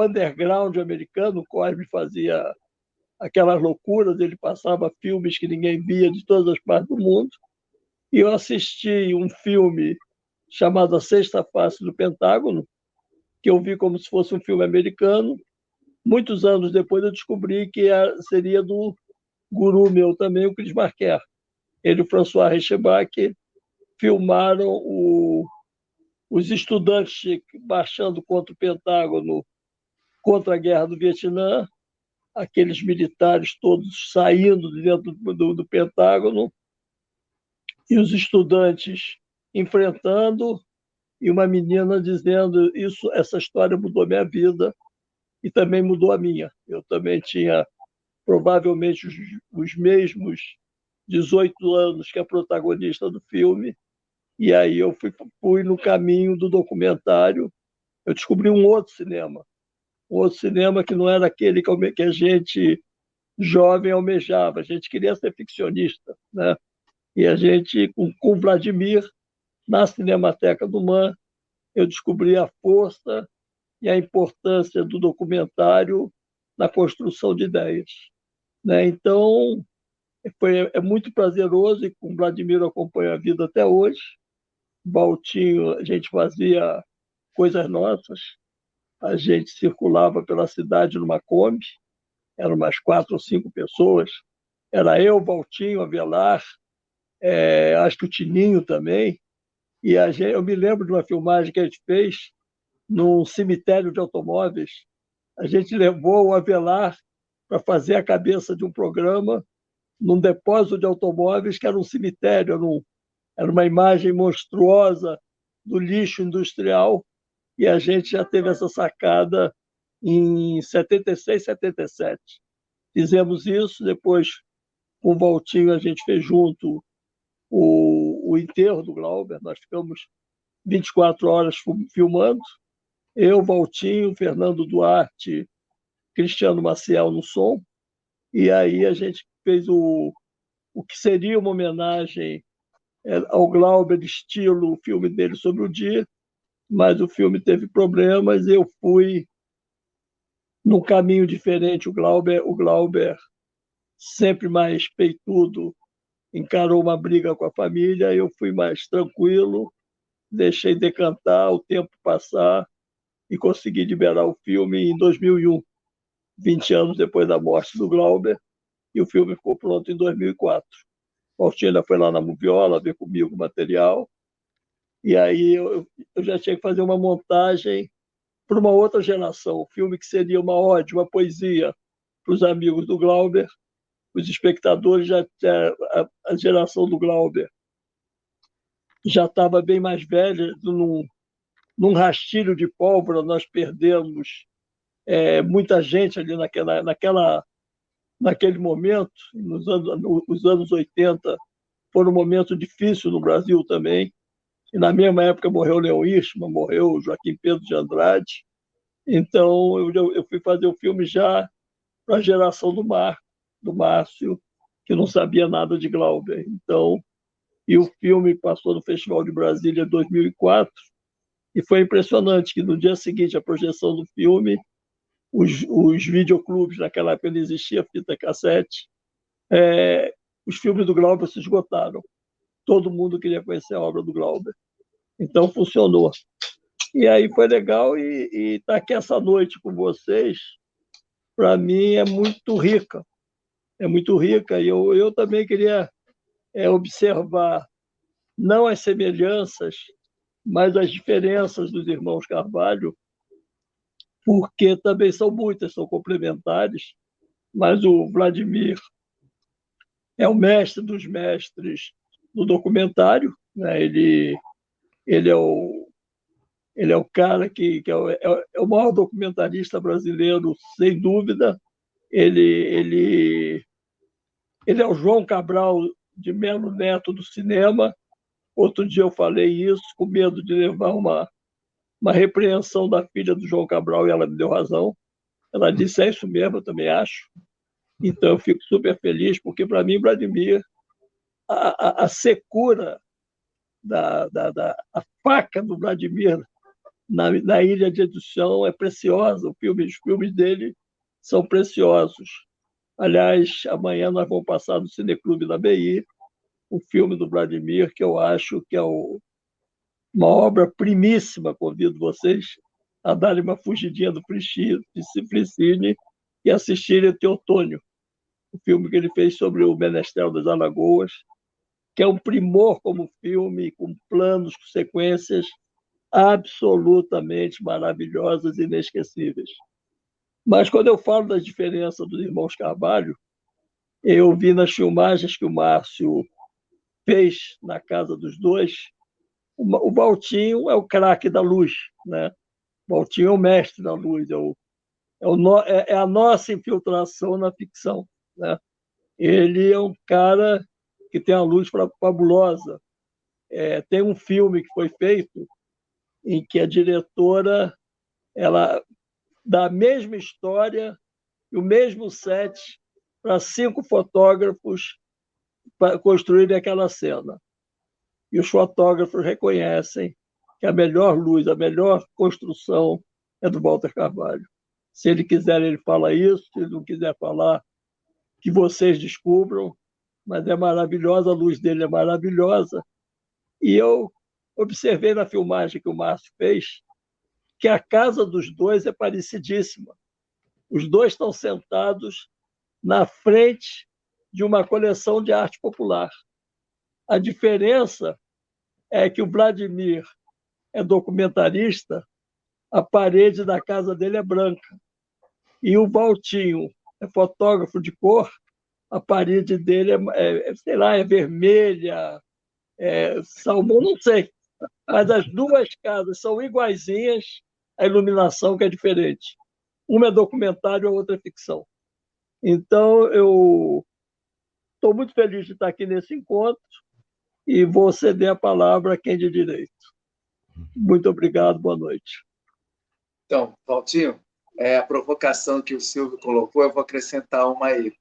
F: underground americano, o Cosme fazia aquelas loucuras, ele passava filmes que ninguém via de todas as partes do mundo, e eu assisti um filme chamado A Sexta Face do Pentágono, que eu vi como se fosse um filme americano. Muitos anos depois eu descobri que seria do guru meu também, o Chris Marquer. Ele e o François Reichenbach filmaram os estudantes marchando contra o Pentágono, contra a guerra do Vietnã, aqueles militares todos saindo de dentro do Pentágono, e os estudantes enfrentando, e uma menina dizendo: essa história mudou minha vida e também mudou a minha. Eu também tinha provavelmente os mesmos 18 anos que a protagonista do filme, e aí eu fui no caminho do documentário. Eu descobri um outro cinema que não era aquele que a gente jovem almejava. A gente queria ser ficcionista, né? E a gente, com Vladimir, na Cinemateca do MAN, eu descobri a força e a importância do documentário na construção de ideias, né? Então, é muito prazeroso, e com Vladimir eu acompanho a vida até hoje. Valtinho, a gente fazia coisas nossas, a gente circulava pela cidade numa Kombi, eram umas 4 ou 5 pessoas, era eu, Valtinho, Avelar, acho que o Tininho também, e eu me lembro de uma filmagem que a gente fez num cemitério de automóveis. A gente levou o Avelar para fazer a cabeça de um programa num depósito de automóveis que era um cemitério, era uma imagem monstruosa do lixo industrial, e a gente já teve essa sacada em 76, 77. Fizemos isso, depois com o Valtinho a gente fez junto o enterro do Glauber, nós ficamos 24 horas filmando, eu, Valtinho, Fernando Duarte, Cristiano Maciel no som, e aí a gente fez o que seria uma homenagem ao Glauber, estilo o filme dele sobre o dia, mas o filme teve problemas, eu fui num caminho diferente. O Glauber sempre mais peitudo, encarou uma briga com a família, eu fui mais tranquilo, deixei decantar, o tempo passar e consegui liberar o filme em 2001, 20 anos depois da morte do Glauber, e o filme ficou pronto em 2004. O Valtinho foi lá na Moviola ver comigo o material, e aí eu já tinha que fazer uma montagem para uma outra geração, um filme que seria uma ode, uma poesia para os amigos do Glauber, os espectadores, a geração do Glauber já estava bem mais velha, num rastilho de pólvora nós perdemos muita gente ali naquele momento, os anos 80 foram um momento difícil no Brasil também, e na mesma época morreu Leon Hirschman, morreu Joaquim Pedro de Andrade, então eu fui fazer o filme já para a geração do Márcio, que não sabia nada de Glauber. Então, e o filme passou no Festival de Brasília em 2004, e foi impressionante que no dia seguinte à projeção do filme, os videoclubes, naquela época não existia fita cassete, os filmes do Glauber se esgotaram. Todo mundo queria conhecer a obra do Glauber. Então, funcionou. E aí foi legal, e estar aqui essa noite com vocês, para mim, é muito rica. É muito rica, e eu também queria observar não as semelhanças, mas as diferenças dos irmãos Carvalho, porque também são muitas, são complementares, mas o Vladimir é o mestre dos mestres do documentário, né? Ele é o cara que é o maior documentarista brasileiro, sem dúvida. Ele é o João Cabral de Melo Neto do cinema. Outro dia eu falei isso, com medo de levar uma repreensão da filha do João Cabral, e ela me deu razão. Ela disse, é isso mesmo, eu também acho. Então eu fico super feliz, porque para mim, Vladimir, a secura a faca do Vladimir na ilha de edição é preciosa. Os filmes dele são preciosos. Aliás, amanhã nós vamos passar no Cineclube da BI o filme do Vladimir, que eu acho que é uma obra primíssima. Convido vocês a darem uma fugidinha do Flicine e assistirem Teotônio, o filme que ele fez sobre o Menestrel das Alagoas, que é um primor como filme, com planos, com sequências absolutamente maravilhosas e inesquecíveis. Mas quando eu falo das diferenças dos irmãos Carvalho, eu vi nas filmagens que o Márcio fez na casa dos dois, o Valtinho é o craque da luz, né? O Valtinho é o mestre da luz, é a nossa infiltração na ficção, né? Ele é um cara que tem a luz fabulosa. Tem um filme que foi feito em que a diretora ela dá a mesma história e o mesmo set para 5 fotógrafos para construírem aquela cena. E os fotógrafos reconhecem que a melhor luz, a melhor construção é do Walter Carvalho. Se ele quiser, ele fala isso. Se ele não quiser falar, que vocês descubram. Mas é maravilhosa, a luz dele é maravilhosa. E eu observei na filmagem que o Márcio fez que a casa dos dois é parecidíssima. Os dois estão sentados na frente de uma coleção de arte popular. A diferença é que o Vladimir é documentarista, a parede da casa dele é branca. E o Valtinho é fotógrafo de cor, a parede dele sei lá, é vermelha, salmão, não sei. Mas as duas casas são iguaizinhas, a iluminação que é diferente. Uma é documentário, a outra é ficção. Então, eu estou muito feliz de estar aqui nesse encontro e vou ceder a palavra a quem de direito. Muito obrigado, boa noite.
E: Então, Valtinho, a provocação que o Silvio colocou, eu vou acrescentar uma aí.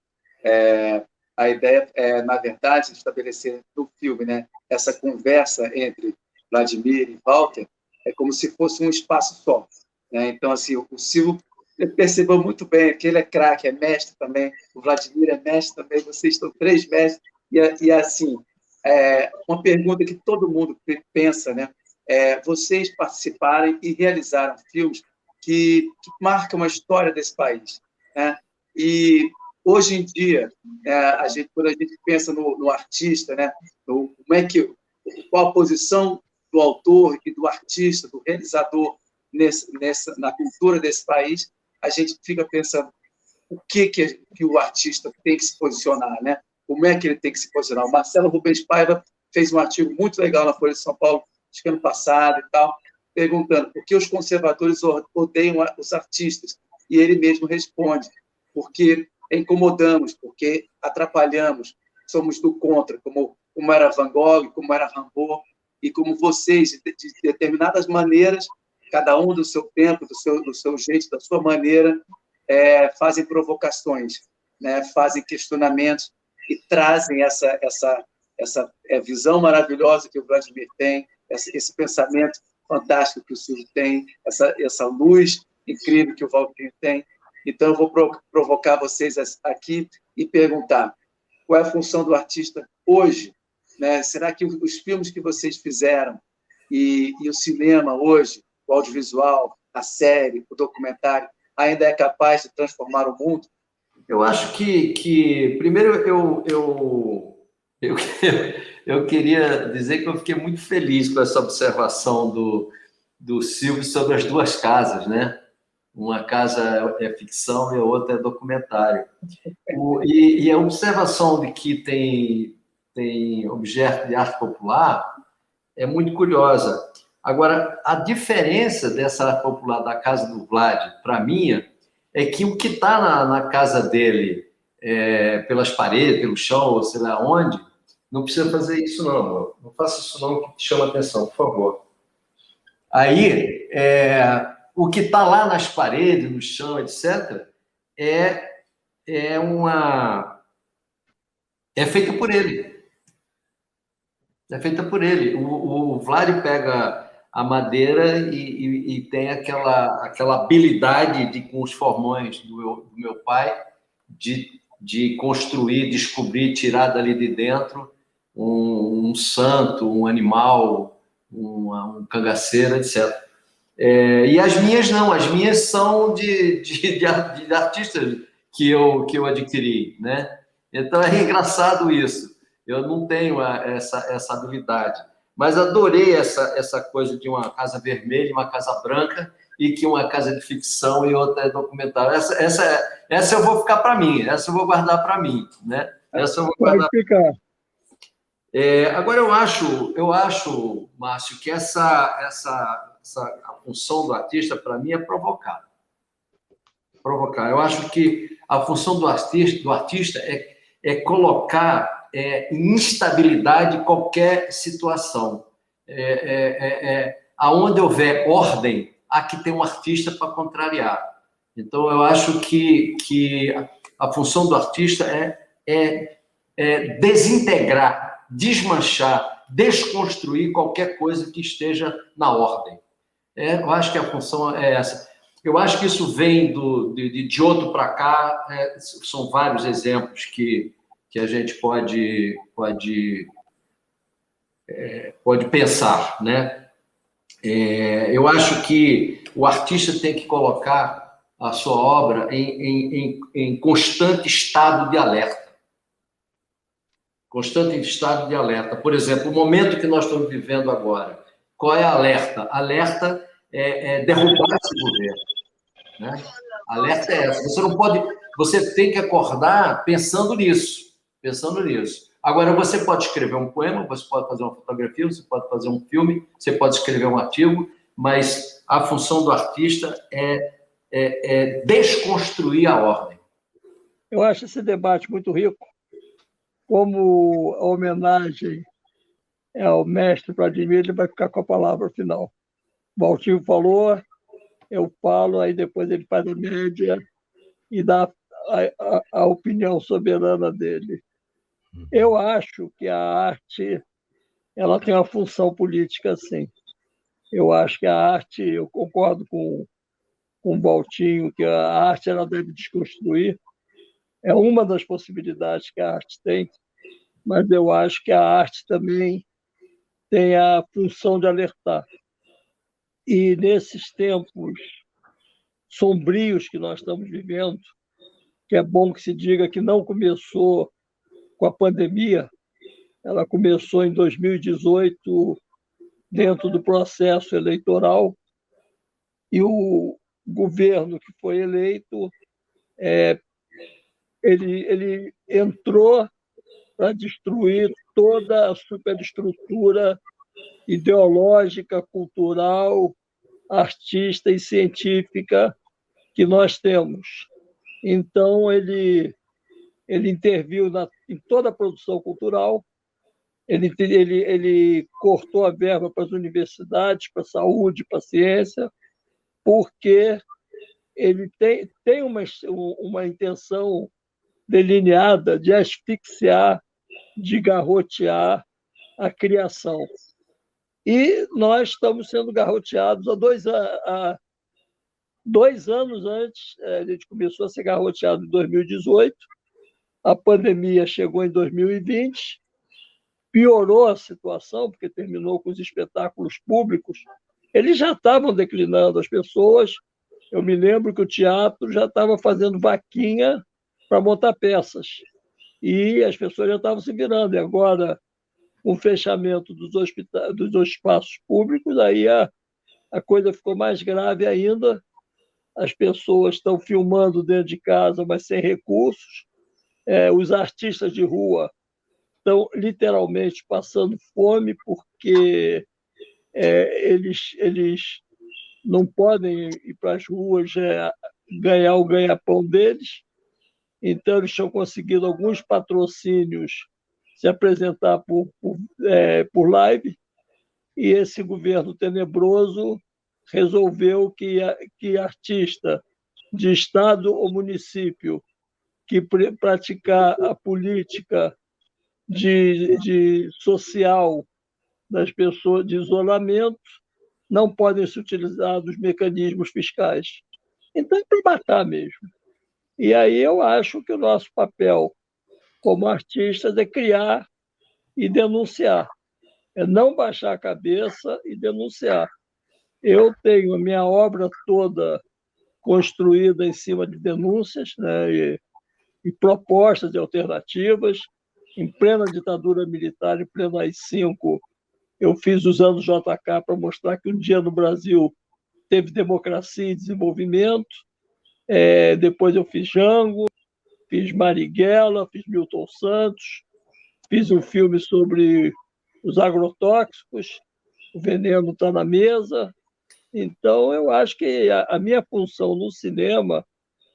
E: A ideia é, na verdade, estabelecer no filme, né, essa conversa entre Vladimir e Walter é como se fosse um espaço só. Né? Então, assim, o Silvio percebeu muito bem que ele é craque, é mestre também, o Vladimir é mestre também, vocês estão 3 mestres, e assim, uma pergunta que todo mundo pensa, né? Vocês participarem e realizaram filmes que marcam a história desse país, né? E hoje em dia, quando a gente pensa no artista, né? Qual a posição do autor e do artista, do realizador na cultura desse país, a gente fica pensando o que o artista tem que se posicionar, né? Como é que ele tem que se posicionar? O Marcelo Rubens Paiva fez um artigo muito legal na Folha de São Paulo, acho que ano passado e tal, perguntando por que os conservadores odeiam os artistas. E ele mesmo responde, porque incomodamos, porque atrapalhamos, somos do contra, como era Van Gogh, como era Rimbaud, e como vocês, de determinadas maneiras, cada um do seu tempo, do seu jeito, da sua maneira, fazem provocações, né? Fazem questionamentos e trazem essa visão maravilhosa que o Vladimir tem, esse pensamento fantástico que o Silvio tem, essa luz incrível que o Valtinho tem. Então, eu vou provocar vocês aqui e perguntar qual é a função do artista hoje, né? Será que os filmes que vocês fizeram e o cinema hoje, o audiovisual, a série, o documentário, ainda é capaz de transformar o mundo?
G: Eu acho que primeiro, eu queria dizer que eu fiquei muito feliz com essa observação do Silvio sobre as 2 casas, né? Uma casa é ficção e a outra é documentário. E a observação de que tem objeto de arte popular é muito curiosa. Agora, a diferença dessa arte popular da casa do Vlad para a minha é que o que está na casa dele, pelas paredes, pelo chão, ou sei lá onde, não precisa fazer isso não, amor. Não faça isso não, que te chama atenção, por favor. Aí, o que está lá nas paredes, no chão, etc., é feita por ele. É feita por ele. O Vlad pega a madeira e tem aquela habilidade com os formões do meu pai de construir, descobrir, tirar dali de dentro um santo, um animal, um cangaceiro, etc. E as minhas não, as minhas são de artistas que eu adquiri, né? Então é engraçado isso. Eu não tenho essa habilidade. Mas adorei essa coisa de uma casa vermelha e uma casa branca, e que uma casa de ficção e outra é documentário. Essa eu vou ficar para mim, essa eu vou guardar para mim, né? Essa eu vou guardar.
F: Pode ficar.
G: Agora, eu acho, Márcio, que a função do artista, para mim, é provocar. Provocar. Eu acho que a função do artista é colocar em instabilidade qualquer situação. Aonde houver ordem, aqui tem um artista para contrariar. Então, eu acho que a função do artista é desintegrar, desmanchar, desconstruir qualquer coisa que esteja na ordem. Eu acho que a função é essa. Eu acho que isso vem de outro para cá. São vários exemplos que a gente pode pensar, né? Eu acho que o artista tem que colocar a sua obra em constante estado de alerta. constante estado de alerta. Por exemplo, o momento que nós estamos vivendo agora, qual é a alerta? Alerta é derrubar esse governo, né? Alerta é essa. Você não pode, você tem que acordar pensando nisso. Agora, você pode escrever um poema, você pode fazer uma fotografia, você pode fazer um filme, você pode escrever um artigo, mas a função do artista é desconstruir a ordem.
F: Eu acho esse debate muito rico, como a homenagem ao mestre Vladimir, ele vai ficar com a palavra final. O Valtinho falou, eu falo, aí depois ele faz a média e dá a opinião soberana dele. Eu acho que a arte ela tem uma função política, sim. Eu acho que a arte, eu concordo com o Valtinho, que a arte ela deve desconstruir. É uma das possibilidades que a arte tem, mas eu acho que a arte também tem a função de alertar. E nesses tempos sombrios que nós estamos vivendo, que é bom que se diga que não começou com a pandemia, ela começou em 2018, dentro do processo eleitoral, e o governo que foi eleito, ele entrou para destruir toda a superestrutura ideológica, cultural, artística e científica que nós temos. Então, ele interviu em toda a produção cultural, ele cortou a verba para as universidades, para a saúde, para a ciência, porque ele tem uma intenção delineada de asfixiar, de garrotear a criação. E nós estamos sendo garroteados há 2 anos antes, a gente começou a ser garroteado em 2018, a pandemia chegou em 2020, piorou a situação, porque terminou com os espetáculos públicos, eles já estavam declinando, as pessoas, eu me lembro que o teatro já estava fazendo vaquinha para montar peças, e as pessoas já estavam se virando, e agora, com o fechamento dos espaços públicos, aí a coisa ficou mais grave ainda, as pessoas estão filmando dentro de casa, mas sem recursos, os artistas de rua estão literalmente passando fome porque eles não podem ir para as ruas ganhar o ganha-pão deles, então eles estão conseguindo alguns patrocínios se apresentar por live, e esse governo tenebroso resolveu que artista de estado ou município que praticar a política de social das pessoas, de isolamento, não podem se utilizar dos mecanismos fiscais. Então, é para matar mesmo. E aí eu acho que o nosso papel como artistas é criar e denunciar. É não baixar a cabeça e denunciar. Eu tenho a minha obra toda construída em cima de denúncias, né, e propostas de alternativas. Em plena ditadura militar, em pleno AI-5, eu fiz os anos JK para mostrar que um dia no Brasil teve democracia e desenvolvimento. Depois eu fiz Jango, fiz Marighella, fiz Milton Santos, fiz um filme sobre os agrotóxicos, o veneno está na mesa. Então, eu acho que a minha função no cinema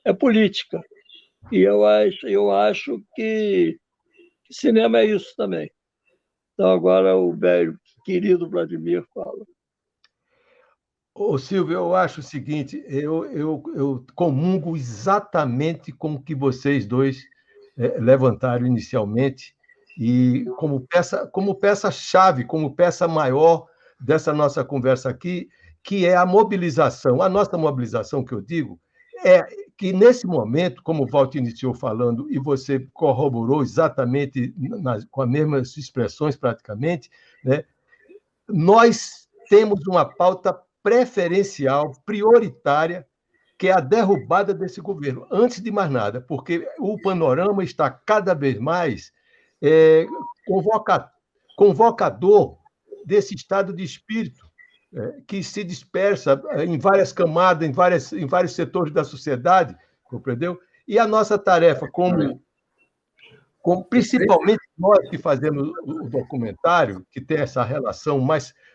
F: é política. E eu acho que cinema é isso também. Então, agora o velho querido Vladimir fala.
B: Ô, Silvio, eu acho o seguinte, eu comungo exatamente com o que vocês dois levantaram inicialmente, e como peça-chave, como peça maior dessa nossa conversa aqui, que é a mobilização. A nossa mobilização, que eu digo, é que, nesse momento, como o Walter iniciou falando, e você corroborou exatamente com as mesmas expressões, praticamente, né, nós temos uma pauta preferencial, prioritária, que é a derrubada desse governo, antes de mais nada, porque o panorama está cada vez mais convocador desse estado de espírito que se dispersa em várias camadas, em vários setores da sociedade, compreendeu? E a nossa tarefa, principalmente nós que fazemos o documentário, que tem essa relação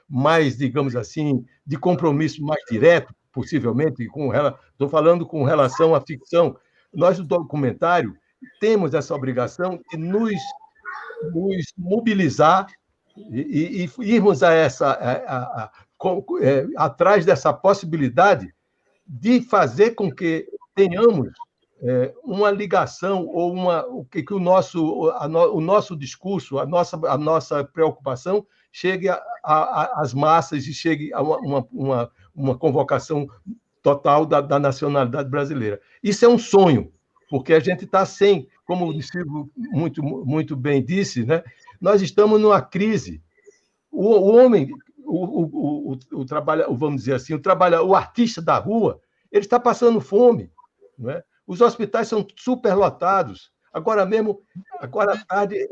B: mais, digamos assim, de compromisso mais direto, possivelmente, estou falando com relação à ficção. Nós, do documentário, temos essa obrigação de nos mobilizar e irmos atrás dessa possibilidade de fazer com que tenhamos uma ligação ou que o nosso discurso, a nossa preocupação chegue às massas e chegue a uma convocação total da nacionalidade brasileira. Isso é um sonho, porque a gente está sem, como o Silvio muito, muito bem disse, né? Nós estamos numa crise. O homem, vamos dizer assim, o artista da rua, ele está passando fome, não é? Os hospitais são superlotados. Agora à tarde,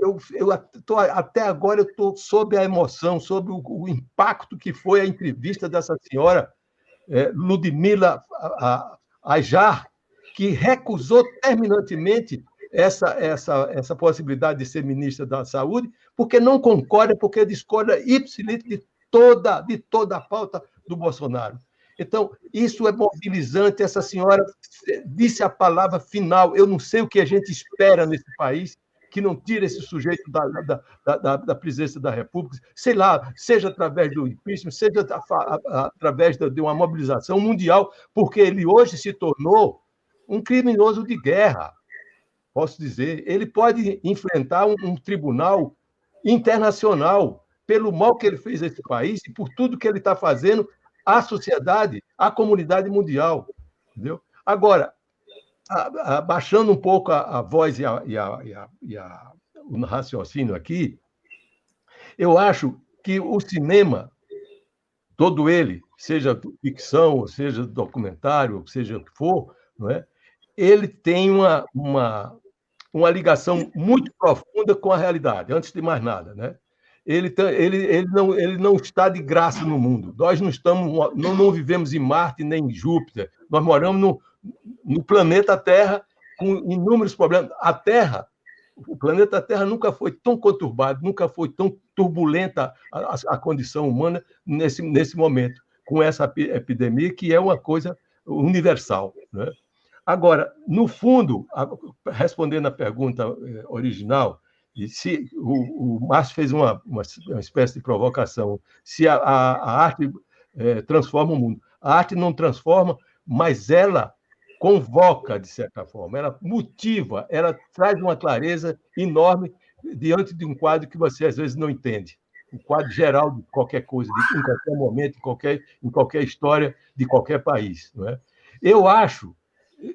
B: até agora eu estou sob a emoção, sob o impacto que foi a entrevista dessa senhora, Ludmila Ajar, que recusou terminantemente essa possibilidade de ser ministra da Saúde, porque não concorda, porque discorda ipsiliter de toda a pauta do Bolsonaro. Então, isso é mobilizante. Essa senhora disse a palavra final. Eu não sei o que a gente espera nesse país que não tire esse sujeito da presidência da República, sei lá, seja através do impeachment, seja através de uma mobilização mundial, porque ele hoje se tornou um criminoso de guerra, posso dizer. Ele pode enfrentar um tribunal internacional pelo mal que ele fez a esse país e por tudo que ele está fazendo à sociedade, à comunidade mundial. Entendeu? Agora, baixando um pouco a voz e o raciocínio aqui, eu acho que o cinema, todo ele, seja ficção, ou seja documentário, ou seja o que for, não é? Ele tem uma ligação muito profunda com a realidade, antes de mais nada, né? Ele não está de graça no mundo. Nós não vivemos em Marte nem em Júpiter. Nós moramos no planeta Terra com inúmeros problemas. O planeta Terra nunca foi tão conturbado, nunca foi tão turbulenta a condição humana nesse momento, com essa epidemia, que é uma coisa universal, né? Agora, no fundo, respondendo à pergunta original, se o Márcio fez uma espécie de provocação, se a arte transforma o mundo. A arte não transforma, mas ela convoca, de certa forma, ela motiva, ela traz uma clareza enorme diante de um quadro que você, às vezes, não entende. O quadro geral de qualquer coisa, em qualquer momento, em qualquer história de qualquer país. Não é?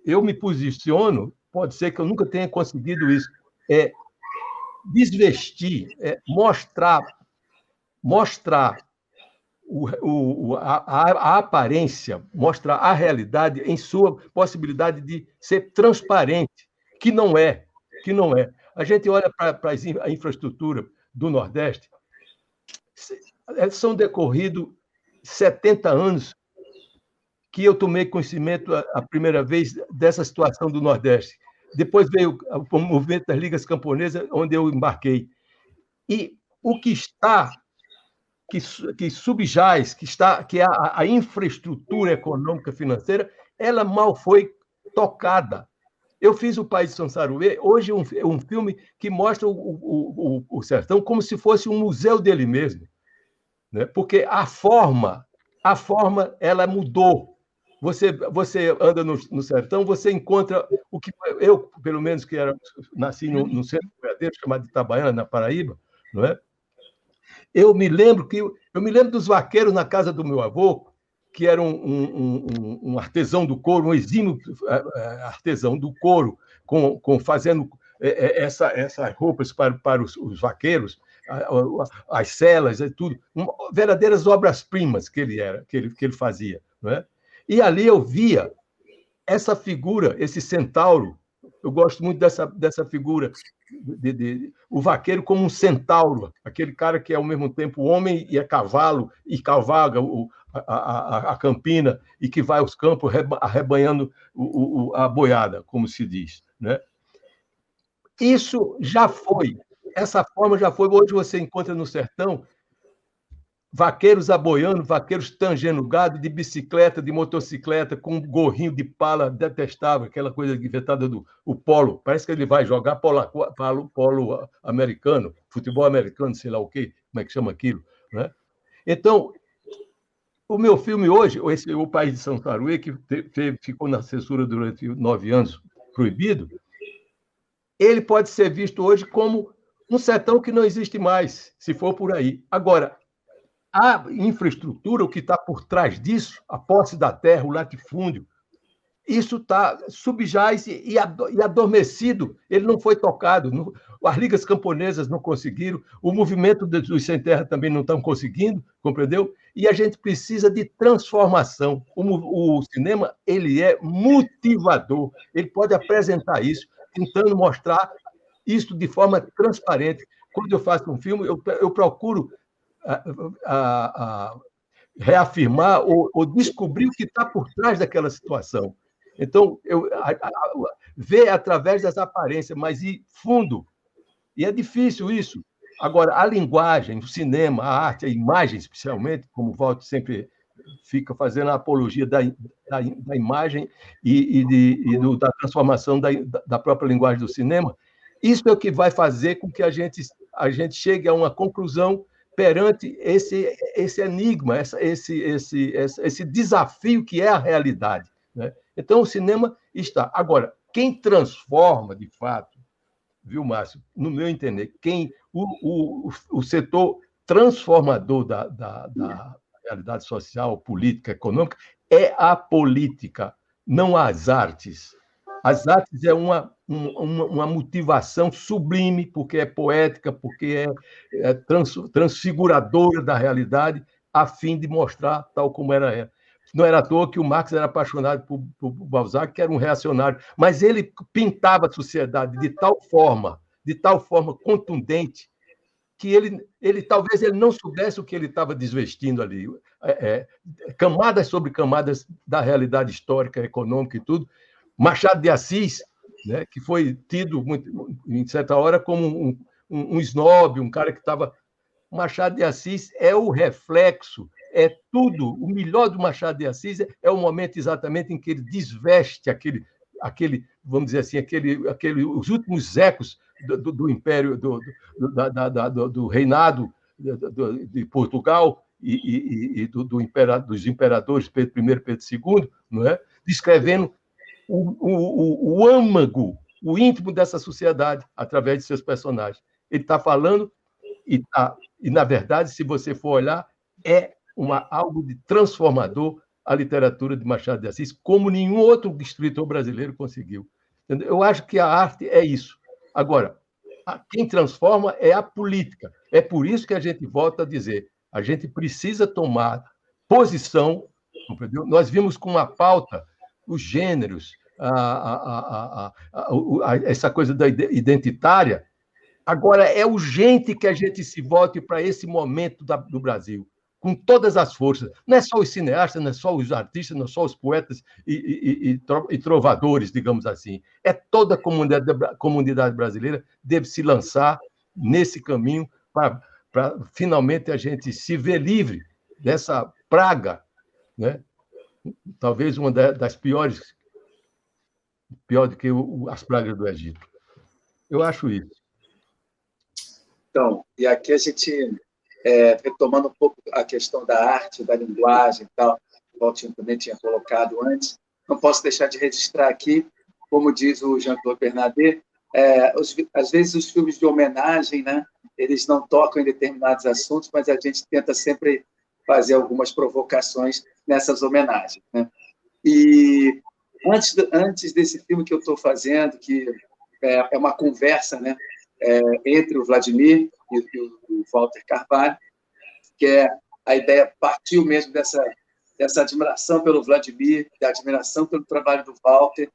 B: Eu me posiciono, pode ser que eu nunca tenha conseguido isso, desvestir, mostrar a aparência, mostrar a realidade em sua possibilidade de ser transparente, que não é. A gente olha para a infraestrutura do Nordeste, são decorridos 70 anos que eu tomei conhecimento a primeira vez dessa situação do Nordeste. Depois veio o movimento das Ligas Camponesas, onde eu embarquei. E o que subjaz, que é a infraestrutura econômica financeira, ela mal foi tocada. Eu fiz O País de Sansaré, hoje é um filme que mostra o sertão como se fosse um museu dele mesmo, né? Porque a forma ela mudou. Você anda no sertão, você encontra o que eu, pelo menos, nasci no centro de Boiadeiro, chamado de Itabaiana, na Paraíba, não é? Eu me lembro dos vaqueiros na casa do meu avô, que era um artesão do couro, um exímio artesão do couro, fazendo essas roupas para os vaqueiros, as celas e tudo, verdadeiras obras-primas que ele fazia, não é? E ali eu via essa figura, esse centauro, Eu gosto muito dessa figura, o vaqueiro como um centauro, aquele cara que é, ao mesmo tempo, homem e é cavalo, e cavalga a campina, e que vai aos campos arrebanhando a boiada, como se diz, né? Isso já foi, essa forma já foi. Hoje você encontra no sertão vaqueiros aboiando, vaqueiros tangendo gado de bicicleta, de motocicleta, com um gorrinho de pala detestável, aquela coisa inventada do polo. Parece que ele vai jogar polo americano, futebol americano, sei lá o quê, como é que chama aquilo, né? Então, o meu filme hoje, O País de São Saruê, que ficou na censura durante 9 anos, proibido, ele pode ser visto hoje como um sertão que não existe mais, se for por aí. Agora, a infraestrutura, o que está por trás disso, a posse da terra, o latifúndio, isso está subjaz e adormecido, ele não foi tocado. As ligas camponesas não conseguiram, o movimento dos sem terra também não estão conseguindo, compreendeu? E a gente precisa de transformação. O cinema, ele é motivador, ele pode apresentar isso, tentando mostrar isso de forma transparente. Quando eu faço um filme, eu procuro reafirmar ou descobrir o que está por trás daquela situação. Então, ver através das aparências, mas ir fundo. E é difícil isso. Agora, a linguagem, o cinema, a arte, a imagem, especialmente, como o Walter sempre fica fazendo a apologia da imagem da transformação da própria linguagem do cinema, isso é o que vai fazer com que a gente chegue a uma conclusão perante esse enigma, esse desafio que é a realidade, né? Então, o cinema está. Agora, quem transforma, de fato, viu, Márcio, no meu entender, o setor transformador da realidade social, política, econômica, é a política, não as artes. As artes é uma motivação sublime, porque é poética, porque é transfiguradora da realidade, a fim de mostrar tal como era. Não era à toa que o Marx era apaixonado por Balzac, que era um reacionário, mas ele pintava a sociedade de tal forma contundente, que ele talvez ele não soubesse o que ele estava desvestindo ali. Camadas sobre camadas da realidade histórica, econômica e tudo. Machado de Assis, né, que foi tido, em certa hora, como um snob, um cara que estava... Machado de Assis é o reflexo, é tudo. O melhor do Machado de Assis é o momento exatamente em que ele desveste aquele vamos dizer assim, os últimos ecos do império, do reinado de Portugal e dos imperadores Pedro I e Pedro II, não é? Descrevendo o âmago, o íntimo dessa sociedade através de seus personagens. Ele está falando e, na verdade, se você for olhar, é algo de transformador a literatura de Machado de Assis, como nenhum outro escritor brasileiro conseguiu. Entendeu? Eu acho que a arte é isso. Agora, quem transforma é a política. É por isso que a gente volta a dizer, a gente precisa tomar posição, compreendeu? Nós vimos com uma pauta os gêneros, essa coisa da identitária. Agora, é urgente que a gente se volte para esse momento do Brasil, com todas as forças. Não é só os cineastas, não é só os artistas, não é só os poetas e trovadores, digamos assim. É toda a comunidade brasileira deve se lançar nesse caminho para finalmente a gente se ver livre dessa praga, né? Talvez uma das piores, pior do que as pragas do Egito. Eu acho isso.
E: Então, e aqui a gente, retomando um pouco a questão da arte, da linguagem e tal, que o Valtinho também tinha colocado antes, não posso deixar de registrar aqui, como diz o Jean-Claude Bernardet, às vezes os filmes de homenagem, né, eles não tocam em determinados assuntos, mas a gente tenta sempre fazer algumas provocações nessas homenagens, né? E antes desse filme que eu estou fazendo, que é uma conversa, né, entre o Vladimir e o Walter Carvalho, que a ideia partiu mesmo dessa admiração pelo Vladimir, da admiração pelo trabalho do Walter,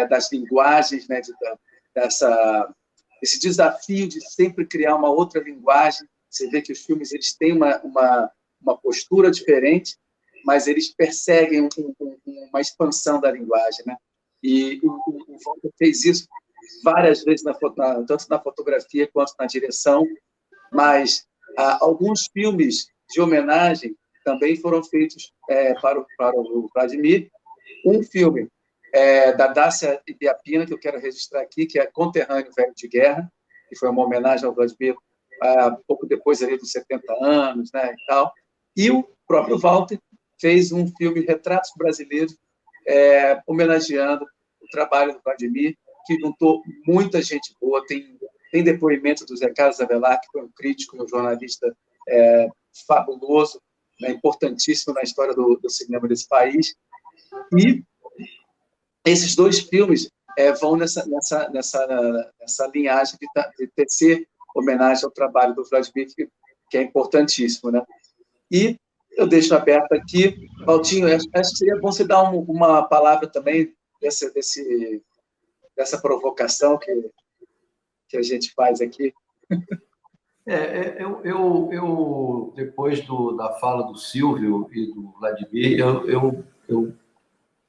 E: das linguagens, né, esse desafio de sempre criar uma outra linguagem. Você vê que os filmes eles têm uma postura diferente, mas eles perseguem uma expansão da linguagem, né? E o Walter fez isso várias vezes, tanto na fotografia quanto na direção, mas alguns filmes de homenagem também foram feitos para o Vladimir. Um filme da Dácia Ibiapina, que eu quero registrar aqui, que é Conterrâneo Velho de Guerra, que foi uma homenagem ao Vladimir pouco depois ali dos 70 anos, né, e tal. E o próprio Walter fez um filme, Retratos Brasileiros, homenageando o trabalho do Vladimir, que juntou muita gente boa. Tem depoimento do Zé Carlos Avelar, que foi um crítico e um jornalista fabuloso, né, importantíssimo na história do cinema desse país. E esses dois filmes vão nessa linhagem de tecer homenagem ao trabalho do Vladimir, que é importantíssimo, né? E eu deixo aberto aqui. Valtinho, acho que seria bom você dar uma palavra também dessa provocação que a gente faz aqui.
G: Eu depois da fala do Silvio e do Vladimir, eu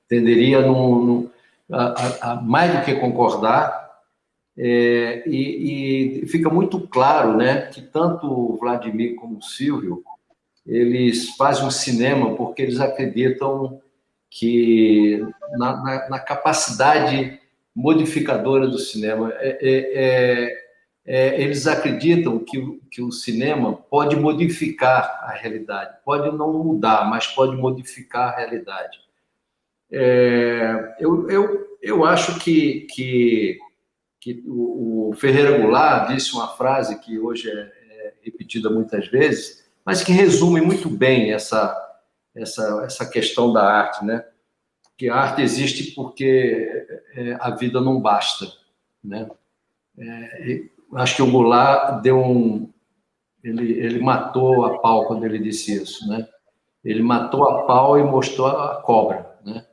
G: tenderia a mais do que concordar, e fica muito claro, né, que tanto o Vladimir como o Silvio, eles fazem um cinema porque eles acreditam que na capacidade modificadora do cinema. Eles acreditam que o cinema pode modificar a realidade, pode não mudar, mas pode modificar a realidade. Eu acho que o Ferreira Goulart disse uma frase que hoje é repetida muitas vezes, mas que resume muito bem essa questão da arte, né? Que a arte existe porque a vida não basta, né? Acho que o Goulart ele matou a pau quando ele disse isso, né? Ele matou a pau e mostrou a cobra, né?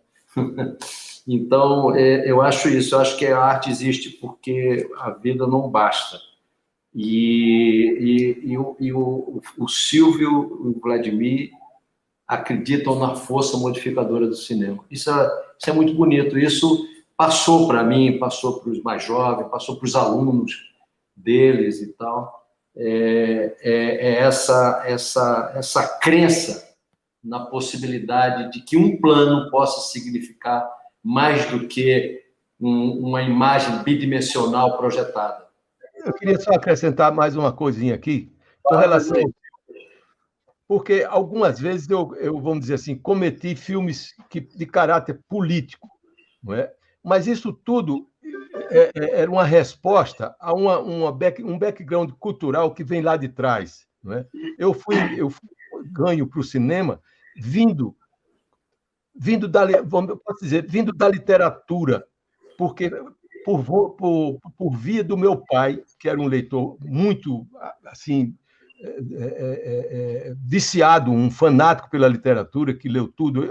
G: Então, eu acho isso. Eu acho que a arte existe porque a vida não basta. E o Silvio e o Vladimir acreditam na força modificadora do cinema. Isso é muito bonito. Isso passou para mim, passou para os mais jovens, passou para os alunos deles e tal. Essa crença na possibilidade de que um plano possa significar mais do que uma imagem bidimensional projetada.
B: Eu queria só acrescentar mais uma coisinha aqui, com relação... Porque algumas vezes eu vamos dizer assim, cometi filmes de caráter político, não é? Mas isso tudo era uma resposta a um background cultural que vem lá de trás, não é? Eu fui ganho para o cinema vindo da literatura, porque por via do meu pai, que era um leitor muito assim viciado, um fanático pela literatura, que leu tudo.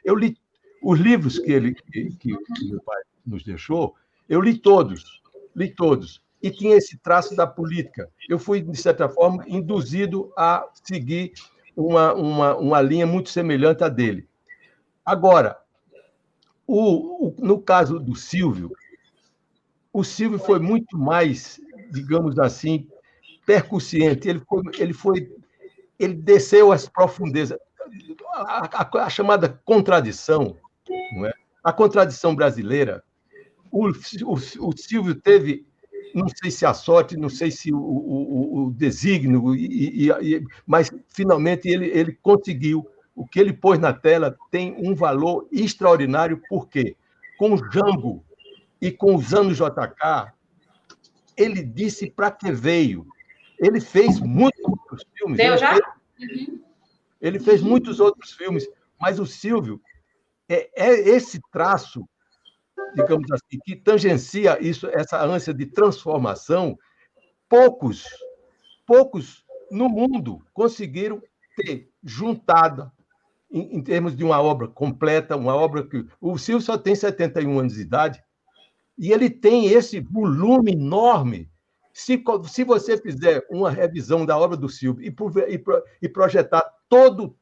B: Eu li os livros que meu pai nos deixou, eu li todos. E tinha esse traço da política. Eu fui, de certa forma, induzido a seguir uma linha muito semelhante à dele. Agora, no caso do Silvio, o Silvio foi muito mais, digamos assim, percussiente. Ele desceu às profundezas. A chamada contradição, não é? A contradição brasileira. O Silvio teve, não sei se a sorte, não sei se o desígnio, mas finalmente ele conseguiu. O que ele pôs na tela tem um valor extraordinário, porque com o Jango e com os anos JK, ele disse para que veio. Ele fez muitos outros filmes.
H: Deu já?
B: Ele fez muitos outros filmes, mas o Silvio é esse traço, digamos assim, que tangencia essa ânsia de transformação. Poucos no mundo conseguiram ter juntado em termos de uma obra completa, uma obra que... O Silvio só tem 71 anos de idade, E ele tem esse volume enorme. Se você fizer uma revisão da obra do Silvio e projetar todo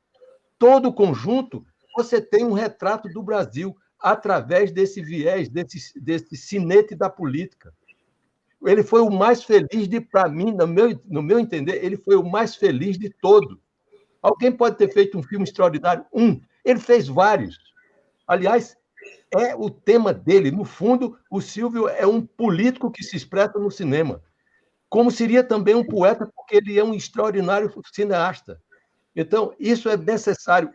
B: o conjunto, você tem um retrato do Brasil através desse viés, desse cinete da política. Ele foi o mais feliz para mim, no meu entender, ele foi o mais feliz de todos. Alguém pode ter feito um filme extraordinário? Ele fez vários. Aliás, é o tema dele. No fundo, o Silvio é um político que se expressa no cinema. Como seria também um poeta, porque ele é um extraordinário cineasta. Então, isso é necessário.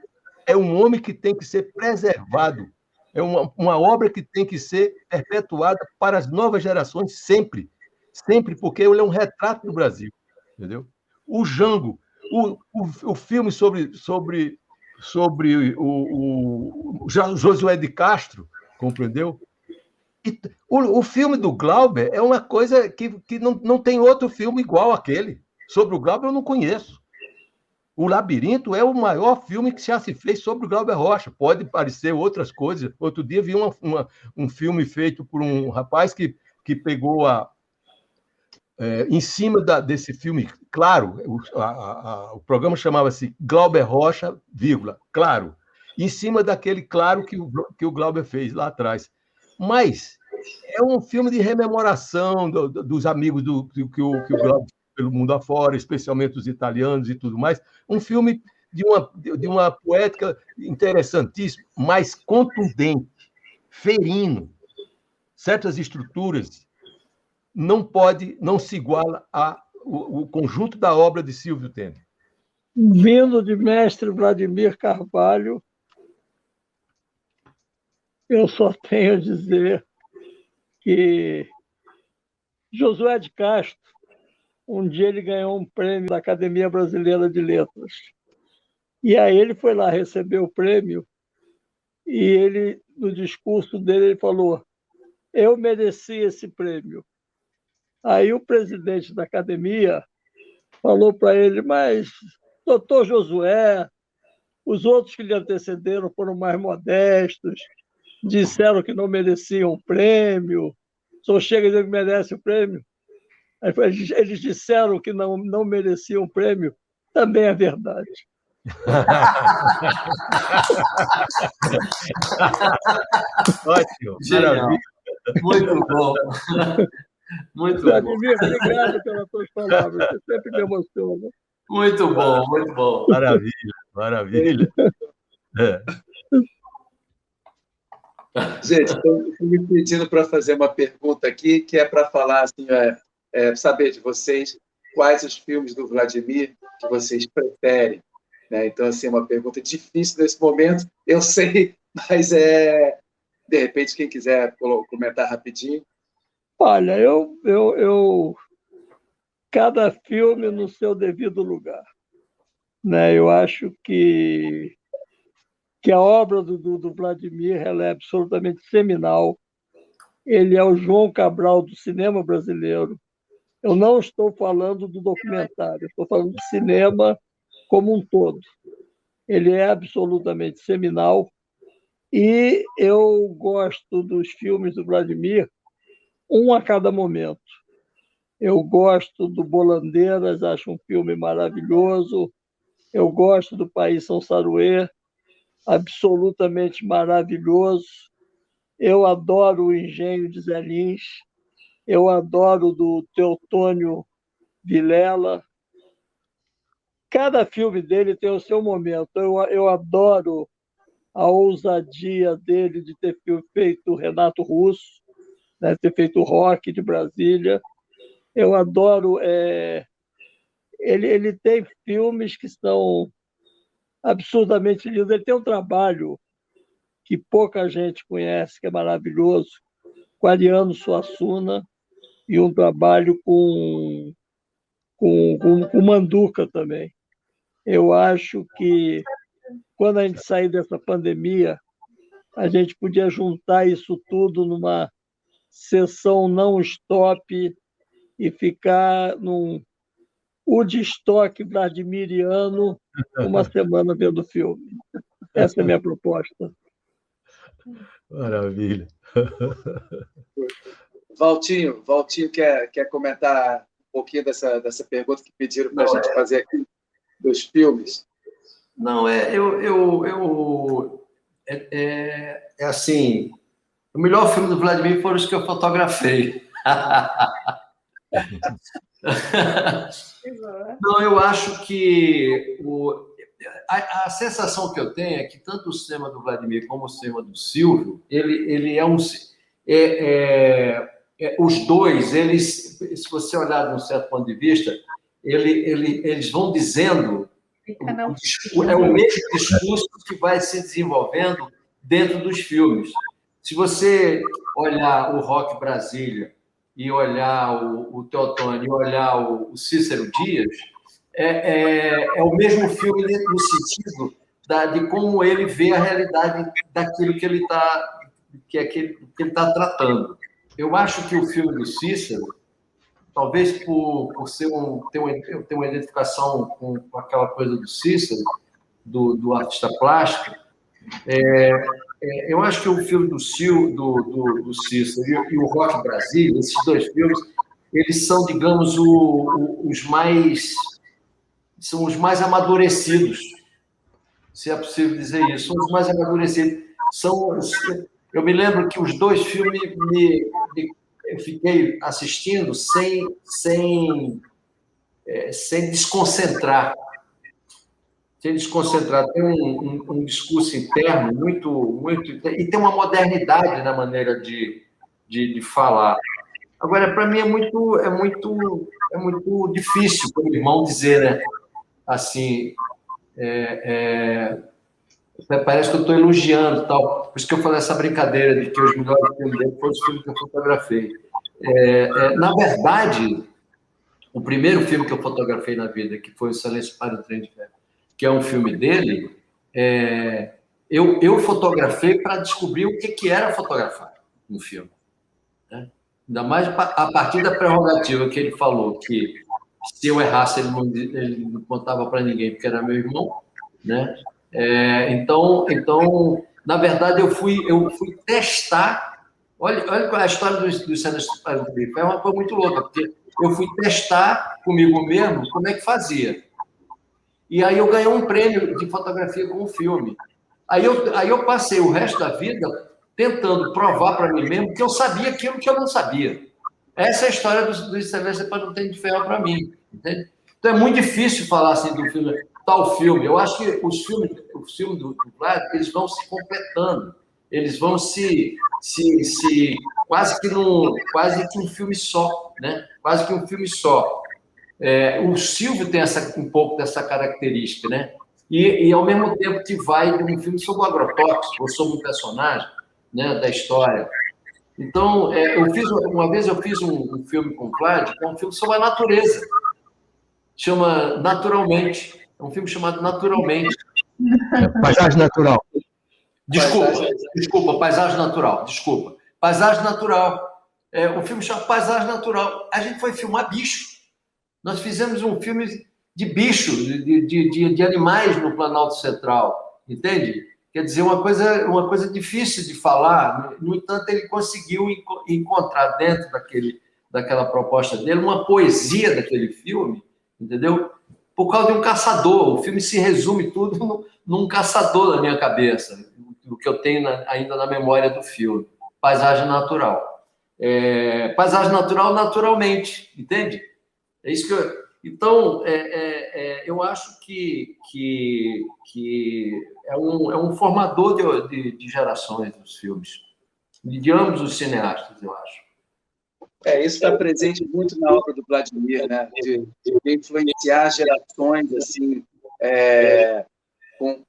B: É um homem que tem que ser preservado. É uma obra que tem que ser perpetuada para as novas gerações sempre. Sempre, porque ele é um retrato do Brasil. Entendeu? O Jango, o filme sobre o Josué de Castro, compreendeu? E o filme do Glauber é uma coisa que não tem outro filme igual àquele. Sobre o Glauber eu não conheço. O Labirinto é o maior filme que já se fez sobre o Glauber Rocha. Pode parecer outras coisas. Outro dia vi um filme feito por um rapaz que pegou em cima desse filme, claro, o programa chamava-se Glauber Rocha, claro, em cima daquele claro que o Glauber fez lá atrás. Mas é um filme de rememoração dos amigos que o Glauber pelo mundo afora, especialmente os italianos e tudo mais. Um filme de uma poética interessantíssima, mas contundente, ferino, certas estruturas. Não se iguala ao conjunto da obra de Silvio Tênis.
F: Vindo de mestre Vladimir Carvalho, eu só tenho a dizer que Josué de Castro, um dia ele ganhou um prêmio da Academia Brasileira de Letras. E aí ele foi lá receber o prêmio e ele, no discurso dele, ele falou: eu mereci esse prêmio. Aí o presidente da academia falou para ele: mas, doutor Josué, os outros que lhe antecederam foram mais modestos, disseram que não mereciam o prêmio, o senhor chega e diz que merece o prêmio. Aí eles disseram que não mereciam o prêmio, também é verdade.
B: Ótimo,
G: maravilha. Muito bom. Muito
F: Vladimir, bom. Obrigado pelas suas palavras, você sempre me emociona.
G: Muito bom, muito bom.
B: Maravilha, maravilha.
E: Gente, estou me pedindo para fazer uma pergunta aqui, que é para falar, assim, saber de vocês quais os filmes do Vladimir que vocês preferem. Né? Então, assim, é uma pergunta difícil nesse momento, eu sei, mas de repente, quem quiser comentar rapidinho.
F: Olha, eu cada filme no seu devido lugar. Né? Eu acho que a obra do Vladimir ela é absolutamente seminal. Ele é o João Cabral do cinema brasileiro. Eu não estou falando do documentário, estou falando do cinema como um todo. Ele é absolutamente seminal e eu gosto dos filmes do Vladimir um a cada momento. Eu gosto do Bolandeiras, acho um filme maravilhoso. Eu gosto do País São Saruê, absolutamente maravilhoso. Eu adoro o Engenho de Zé Lins. Eu adoro do Teotônio Vilela. Cada filme dele tem o seu momento. Eu adoro a ousadia dele de ter feito Renato Russo, né, ter feito o Rock de Brasília. Eu adoro... Ele tem filmes que são absurdamente lindos. Ele tem um trabalho que pouca gente conhece, que é maravilhoso, com Ariano Suassuna, e um trabalho com Manduca também. Eu acho que, quando a gente sair dessa pandemia, a gente podia juntar isso tudo numa sessão não stop e ficar num Woodstock vladimiriano uma semana vendo o filme. Essa é a minha proposta.
B: Maravilha.
E: Valtinho quer comentar um pouquinho dessa pergunta que pediram para a gente fazer aqui, dos filmes?
G: Não, assim, o melhor filme do Vladimir foram os que eu fotografei. Não, eu acho que a sensação que eu tenho é que tanto o cinema do Vladimir como o cinema do Silvio, ele é um... os dois, eles, se você olhar de um certo ponto de vista, eles vão dizendo... É o mesmo discurso que vai se desenvolvendo dentro dos filmes. Se você olhar o Rock Brasília e olhar o Teotônio e olhar o Cícero Dias, é o mesmo filme no sentido de como ele vê a realidade daquilo que ele está tratando. Eu acho que o filme do Cícero, talvez por ter uma identificação com aquela coisa do Cícero, do artista plástico, eu acho que o filme do Cícero e o Rock Brasil, esses dois filmes, eles são, digamos, os mais amadurecidos, se é possível dizer isso, são os mais amadurecidos. Eu me lembro que os dois filmes eu fiquei assistindo sem desconcentrar. Sem desconcentrar. Tem um discurso interno muito... E tem uma modernidade na maneira de falar. Agora, para mim, é muito difícil, como irmão, dizer, né? Assim, parece que eu estou elogiando, tal. Por isso que eu falei essa brincadeira de que os melhores filmes dele foram os filmes que eu fotografei. Na verdade, o primeiro filme que eu fotografei na vida, que foi O Silêncio para o Trem de Ferro, que é um filme dele, eu fotografei para descobrir o que era fotografar no filme. Né? Ainda mais a partir da prerrogativa que ele falou, que se eu errasse, ele não contava para ninguém, porque era meu irmão, né? Então, na verdade, eu fui testar. Olha a história do Silêncio para o Trem de Ferro, é uma coisa muito louca, porque eu fui testar comigo mesmo como é que fazia. E aí eu ganhei um prêmio de fotografia com o filme. Aí eu passei o resto da vida tentando provar para mim mesmo que eu sabia aquilo que eu não sabia. Essa é a história do Silêncio para o Trem de Ferro para mim. Entende? Então é muito difícil falar assim do filme, tal filme. Eu acho que os filmes do Vlad, eles vão se completando. Eles vão quase que um filme só, né? Quase que um filme só. O Silvio tem um pouco dessa característica, né? E ao mesmo tempo que vai de um filme sobre o agrotóxico, ou sobre um personagem, né, da história. Então, uma vez eu fiz um filme com o Vlad, que é um filme sobre a natureza. Chama Naturalmente. É um filme chamado Naturalmente.
B: Paisagem Natural.
G: Desculpa, Paisagem Natural. Desculpa. Paisagem Natural. O filme chama Paisagem Natural. A gente foi filmar bicho. Nós fizemos um filme de bicho, de animais no Planalto Central, entende? Quer dizer, uma coisa difícil de falar. No entanto, ele conseguiu encontrar dentro daquela proposta dele uma poesia daquele filme, entendeu? Por causa de um caçador. O filme se resume tudo num caçador na minha cabeça, o que eu tenho ainda na memória do filme. Paisagem Natural. Paisagem Natural naturalmente, entende? É isso que Então, eu acho que é um formador de gerações dos filmes, de ambos os cineastas, eu acho.
E: Isso está presente muito na obra do Vladimir, né? De influenciar gerações, assim,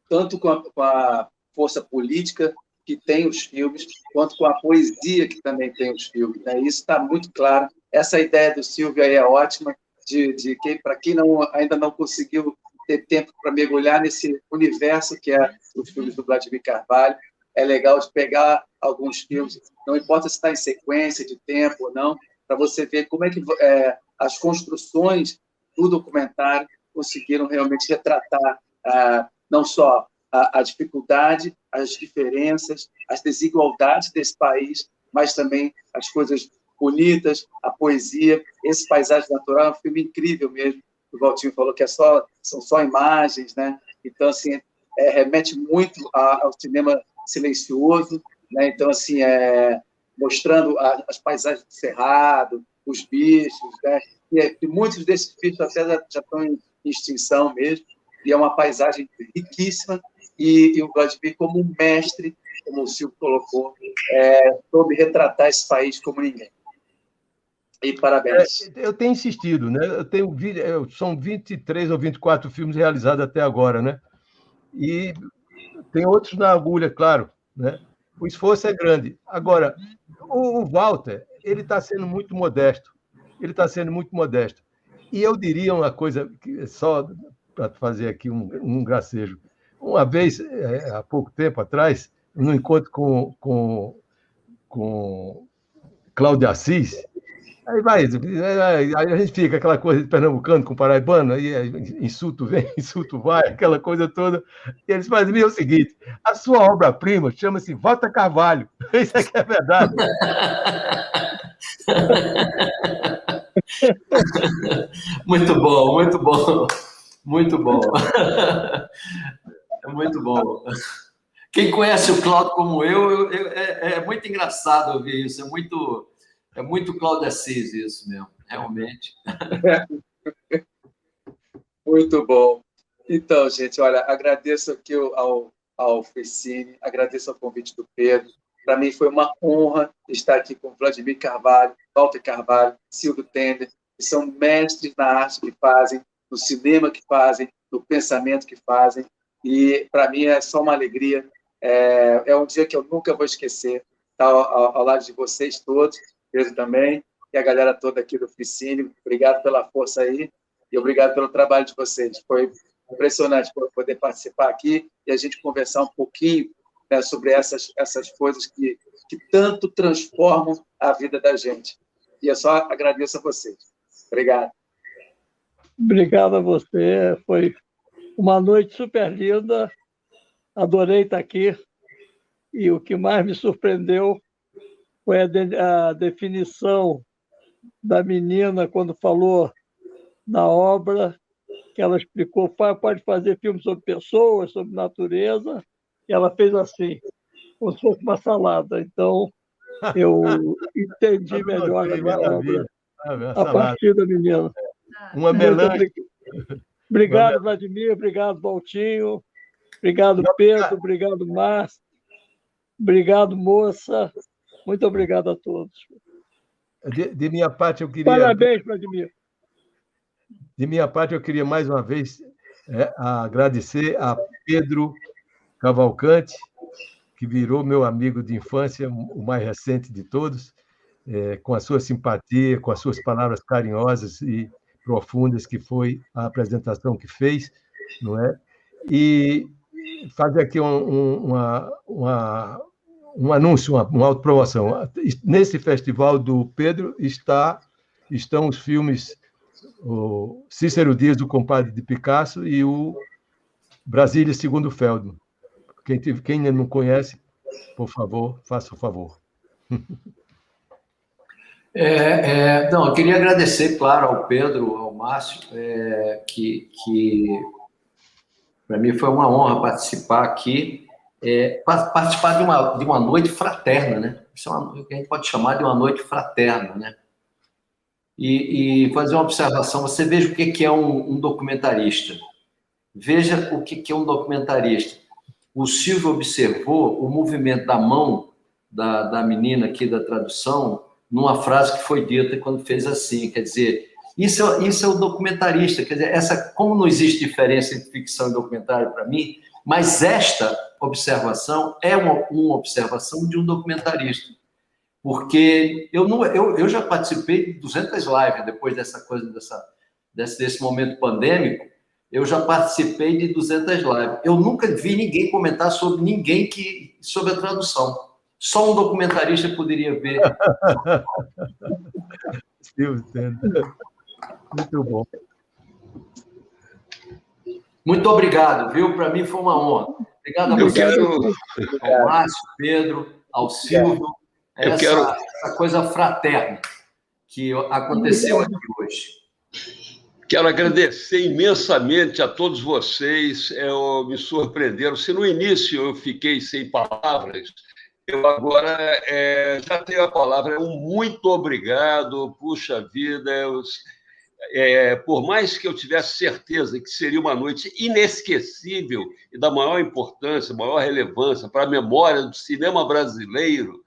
E: tanto com a força política que tem os filmes, quanto com a poesia que também tem os filmes. Né? Isso está muito claro. Essa ideia do Silvio aí é ótima, de que, para quem ainda não conseguiu ter tempo para mergulhar nesse universo que é os filmes do Vladimir Carvalho, é legal de pegar alguns filmes, não importa se está em sequência de tempo ou não, para você ver como é que as construções do documentário conseguiram realmente retratar não só a dificuldade, as diferenças, as desigualdades desse país, mas também as coisas bonitas, a poesia. Esse Paisagem Natural é um filme incrível mesmo. O Valtinho falou que são só imagens, né? Então, assim, remete muito ao cinema silencioso, né? Então, assim, mostrando as paisagens do Cerrado, os bichos, né? E muitos desses bichos até já estão em extinção mesmo, e é uma paisagem riquíssima, e o Vladimir, como um mestre, como o Silvio colocou, soube retratar esse país como ninguém. E parabéns.
B: Eu tenho insistido, né? São 23 ou 24 filmes realizados até agora, né? E tem outros na agulha, claro, né? O esforço é grande. Agora, o Walter, ele está sendo muito modesto. E eu diria uma coisa, só para fazer aqui um gracejo. Uma vez, há pouco tempo atrás, num encontro com Cláudio Assis, aí a gente fica aquela coisa de pernambucano com paraibano, aí insulto vem, insulto vai, aquela coisa toda. E eles fazem o seguinte: a sua obra-prima chama-se Walter Carvalho. Isso aqui é verdade.
G: Muito bom, muito bom. Muito bom. É muito bom. Quem conhece o Cláudio como é muito engraçado ouvir isso. É muito Cláudio Assis isso mesmo, realmente.
E: Muito bom. Então, gente, olha, agradeço aqui ao Fecine, agradeço ao convite do Pedro. Para mim foi uma honra estar aqui com Vladimir Carvalho, Walter Carvalho, Silvio Tender, que são mestres na arte que fazem, no cinema que fazem, no pensamento que fazem. E, para mim, é só uma alegria. É um dia que eu nunca vou esquecer, estar ao lado de vocês todos, Pedro também, e a galera toda aqui do Fecine. Obrigado pela força aí e obrigado pelo trabalho de vocês. Foi impressionante poder participar aqui e a gente conversar um pouquinho, né, sobre essas coisas que tanto transformam a vida da gente. E eu só agradeço a vocês. Obrigado.
F: Obrigado a você. Foi uma noite super linda. Adorei estar aqui. E o que mais me surpreendeu foi a definição da menina quando falou na obra, que ela explicou, pode fazer filme sobre pessoas, sobre natureza, e ela fez assim, como se fosse uma salada. Então, eu entendi melhor a minha obra a partir da menina.
B: Uma melange.
F: Obrigado, Vladimir, obrigado, Valtinho, obrigado, Pedro, obrigado, Márcio, obrigado, moça. Muito obrigado a todos.
B: De minha parte, eu queria...
F: Parabéns, Vladimir.
B: De minha parte, eu queria mais uma vez agradecer a Pedro Cavalcante, que virou meu amigo de infância, o mais recente de todos, com a sua simpatia, com as suas palavras carinhosas e profundas, que foi a apresentação que fez, não é? E fazer aqui um anúncio, uma autopromoção. Nesse festival do Pedro estão os filmes o Cícero Dias, do Compadre de Picasso, e o Brasília, segundo Feldman. Quem não conhece, por favor, faça o favor.
G: Não, eu queria agradecer, claro, ao Pedro, ao Márcio, que para mim foi uma honra participar aqui, participar de uma noite fraterna, né? Isso é o que a gente pode chamar de uma noite fraterna, né? E fazer uma observação. Você veja o que é um documentarista. Veja o que é um documentarista. O Silvio observou o movimento da mão da menina aqui da tradução numa frase que foi dita quando fez assim. Quer dizer, isso é o documentarista. Quer dizer, como não existe diferença entre ficção e documentário para mim, mas esta observação é uma observação de um documentarista. Porque eu já participei de 200 lives depois dessa coisa, desse momento pandêmico. Eu já participei de 200 lives. Eu nunca vi ninguém comentar sobre a tradução. Só um documentarista poderia ver.
B: Muito bom.
G: Muito obrigado, viu? Para mim foi uma honra. Obrigado a você, ao Márcio, Pedro, ao Silvio. essa coisa fraterna que aconteceu aqui hoje.
A: Quero agradecer imensamente a todos vocês, me surpreenderam. Se no início eu fiquei sem palavras, eu agora já tenho a palavra. Um muito obrigado, puxa vida. Por mais que eu tivesse certeza que seria uma noite inesquecível e da maior importância, maior relevância para a memória do cinema brasileiro,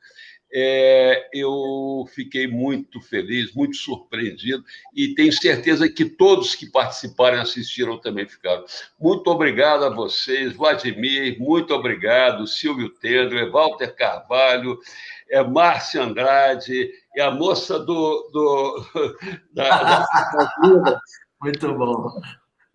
A: eu fiquei muito feliz, muito surpreendido, e tenho certeza que todos que participaram e assistiram também ficaram. Muito obrigado a vocês, Vladimir, muito obrigado, Silvio Tendler, Walter Carvalho, Márcia Andrade, e a moça da
G: Muito bom.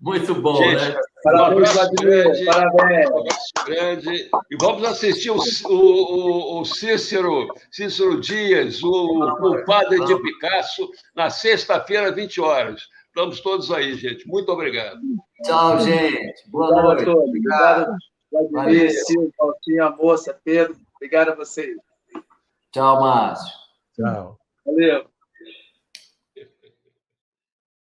G: Muito bom,
A: gente,
G: né?
E: Parabéns, Vladimir. Parabéns.
A: Um abraço grande. E vamos assistir o Cícero Dias, o compadre de Picasso, na sexta-feira, 20 horas. Estamos todos aí, gente. Muito obrigado.
G: Tchau, gente. Boa noite.
E: Obrigado, Vladimir, Silvio, Valtinho, a moça, Pedro. Obrigado a vocês.
G: Tchau, Márcio.
B: Tchau.
E: Valeu.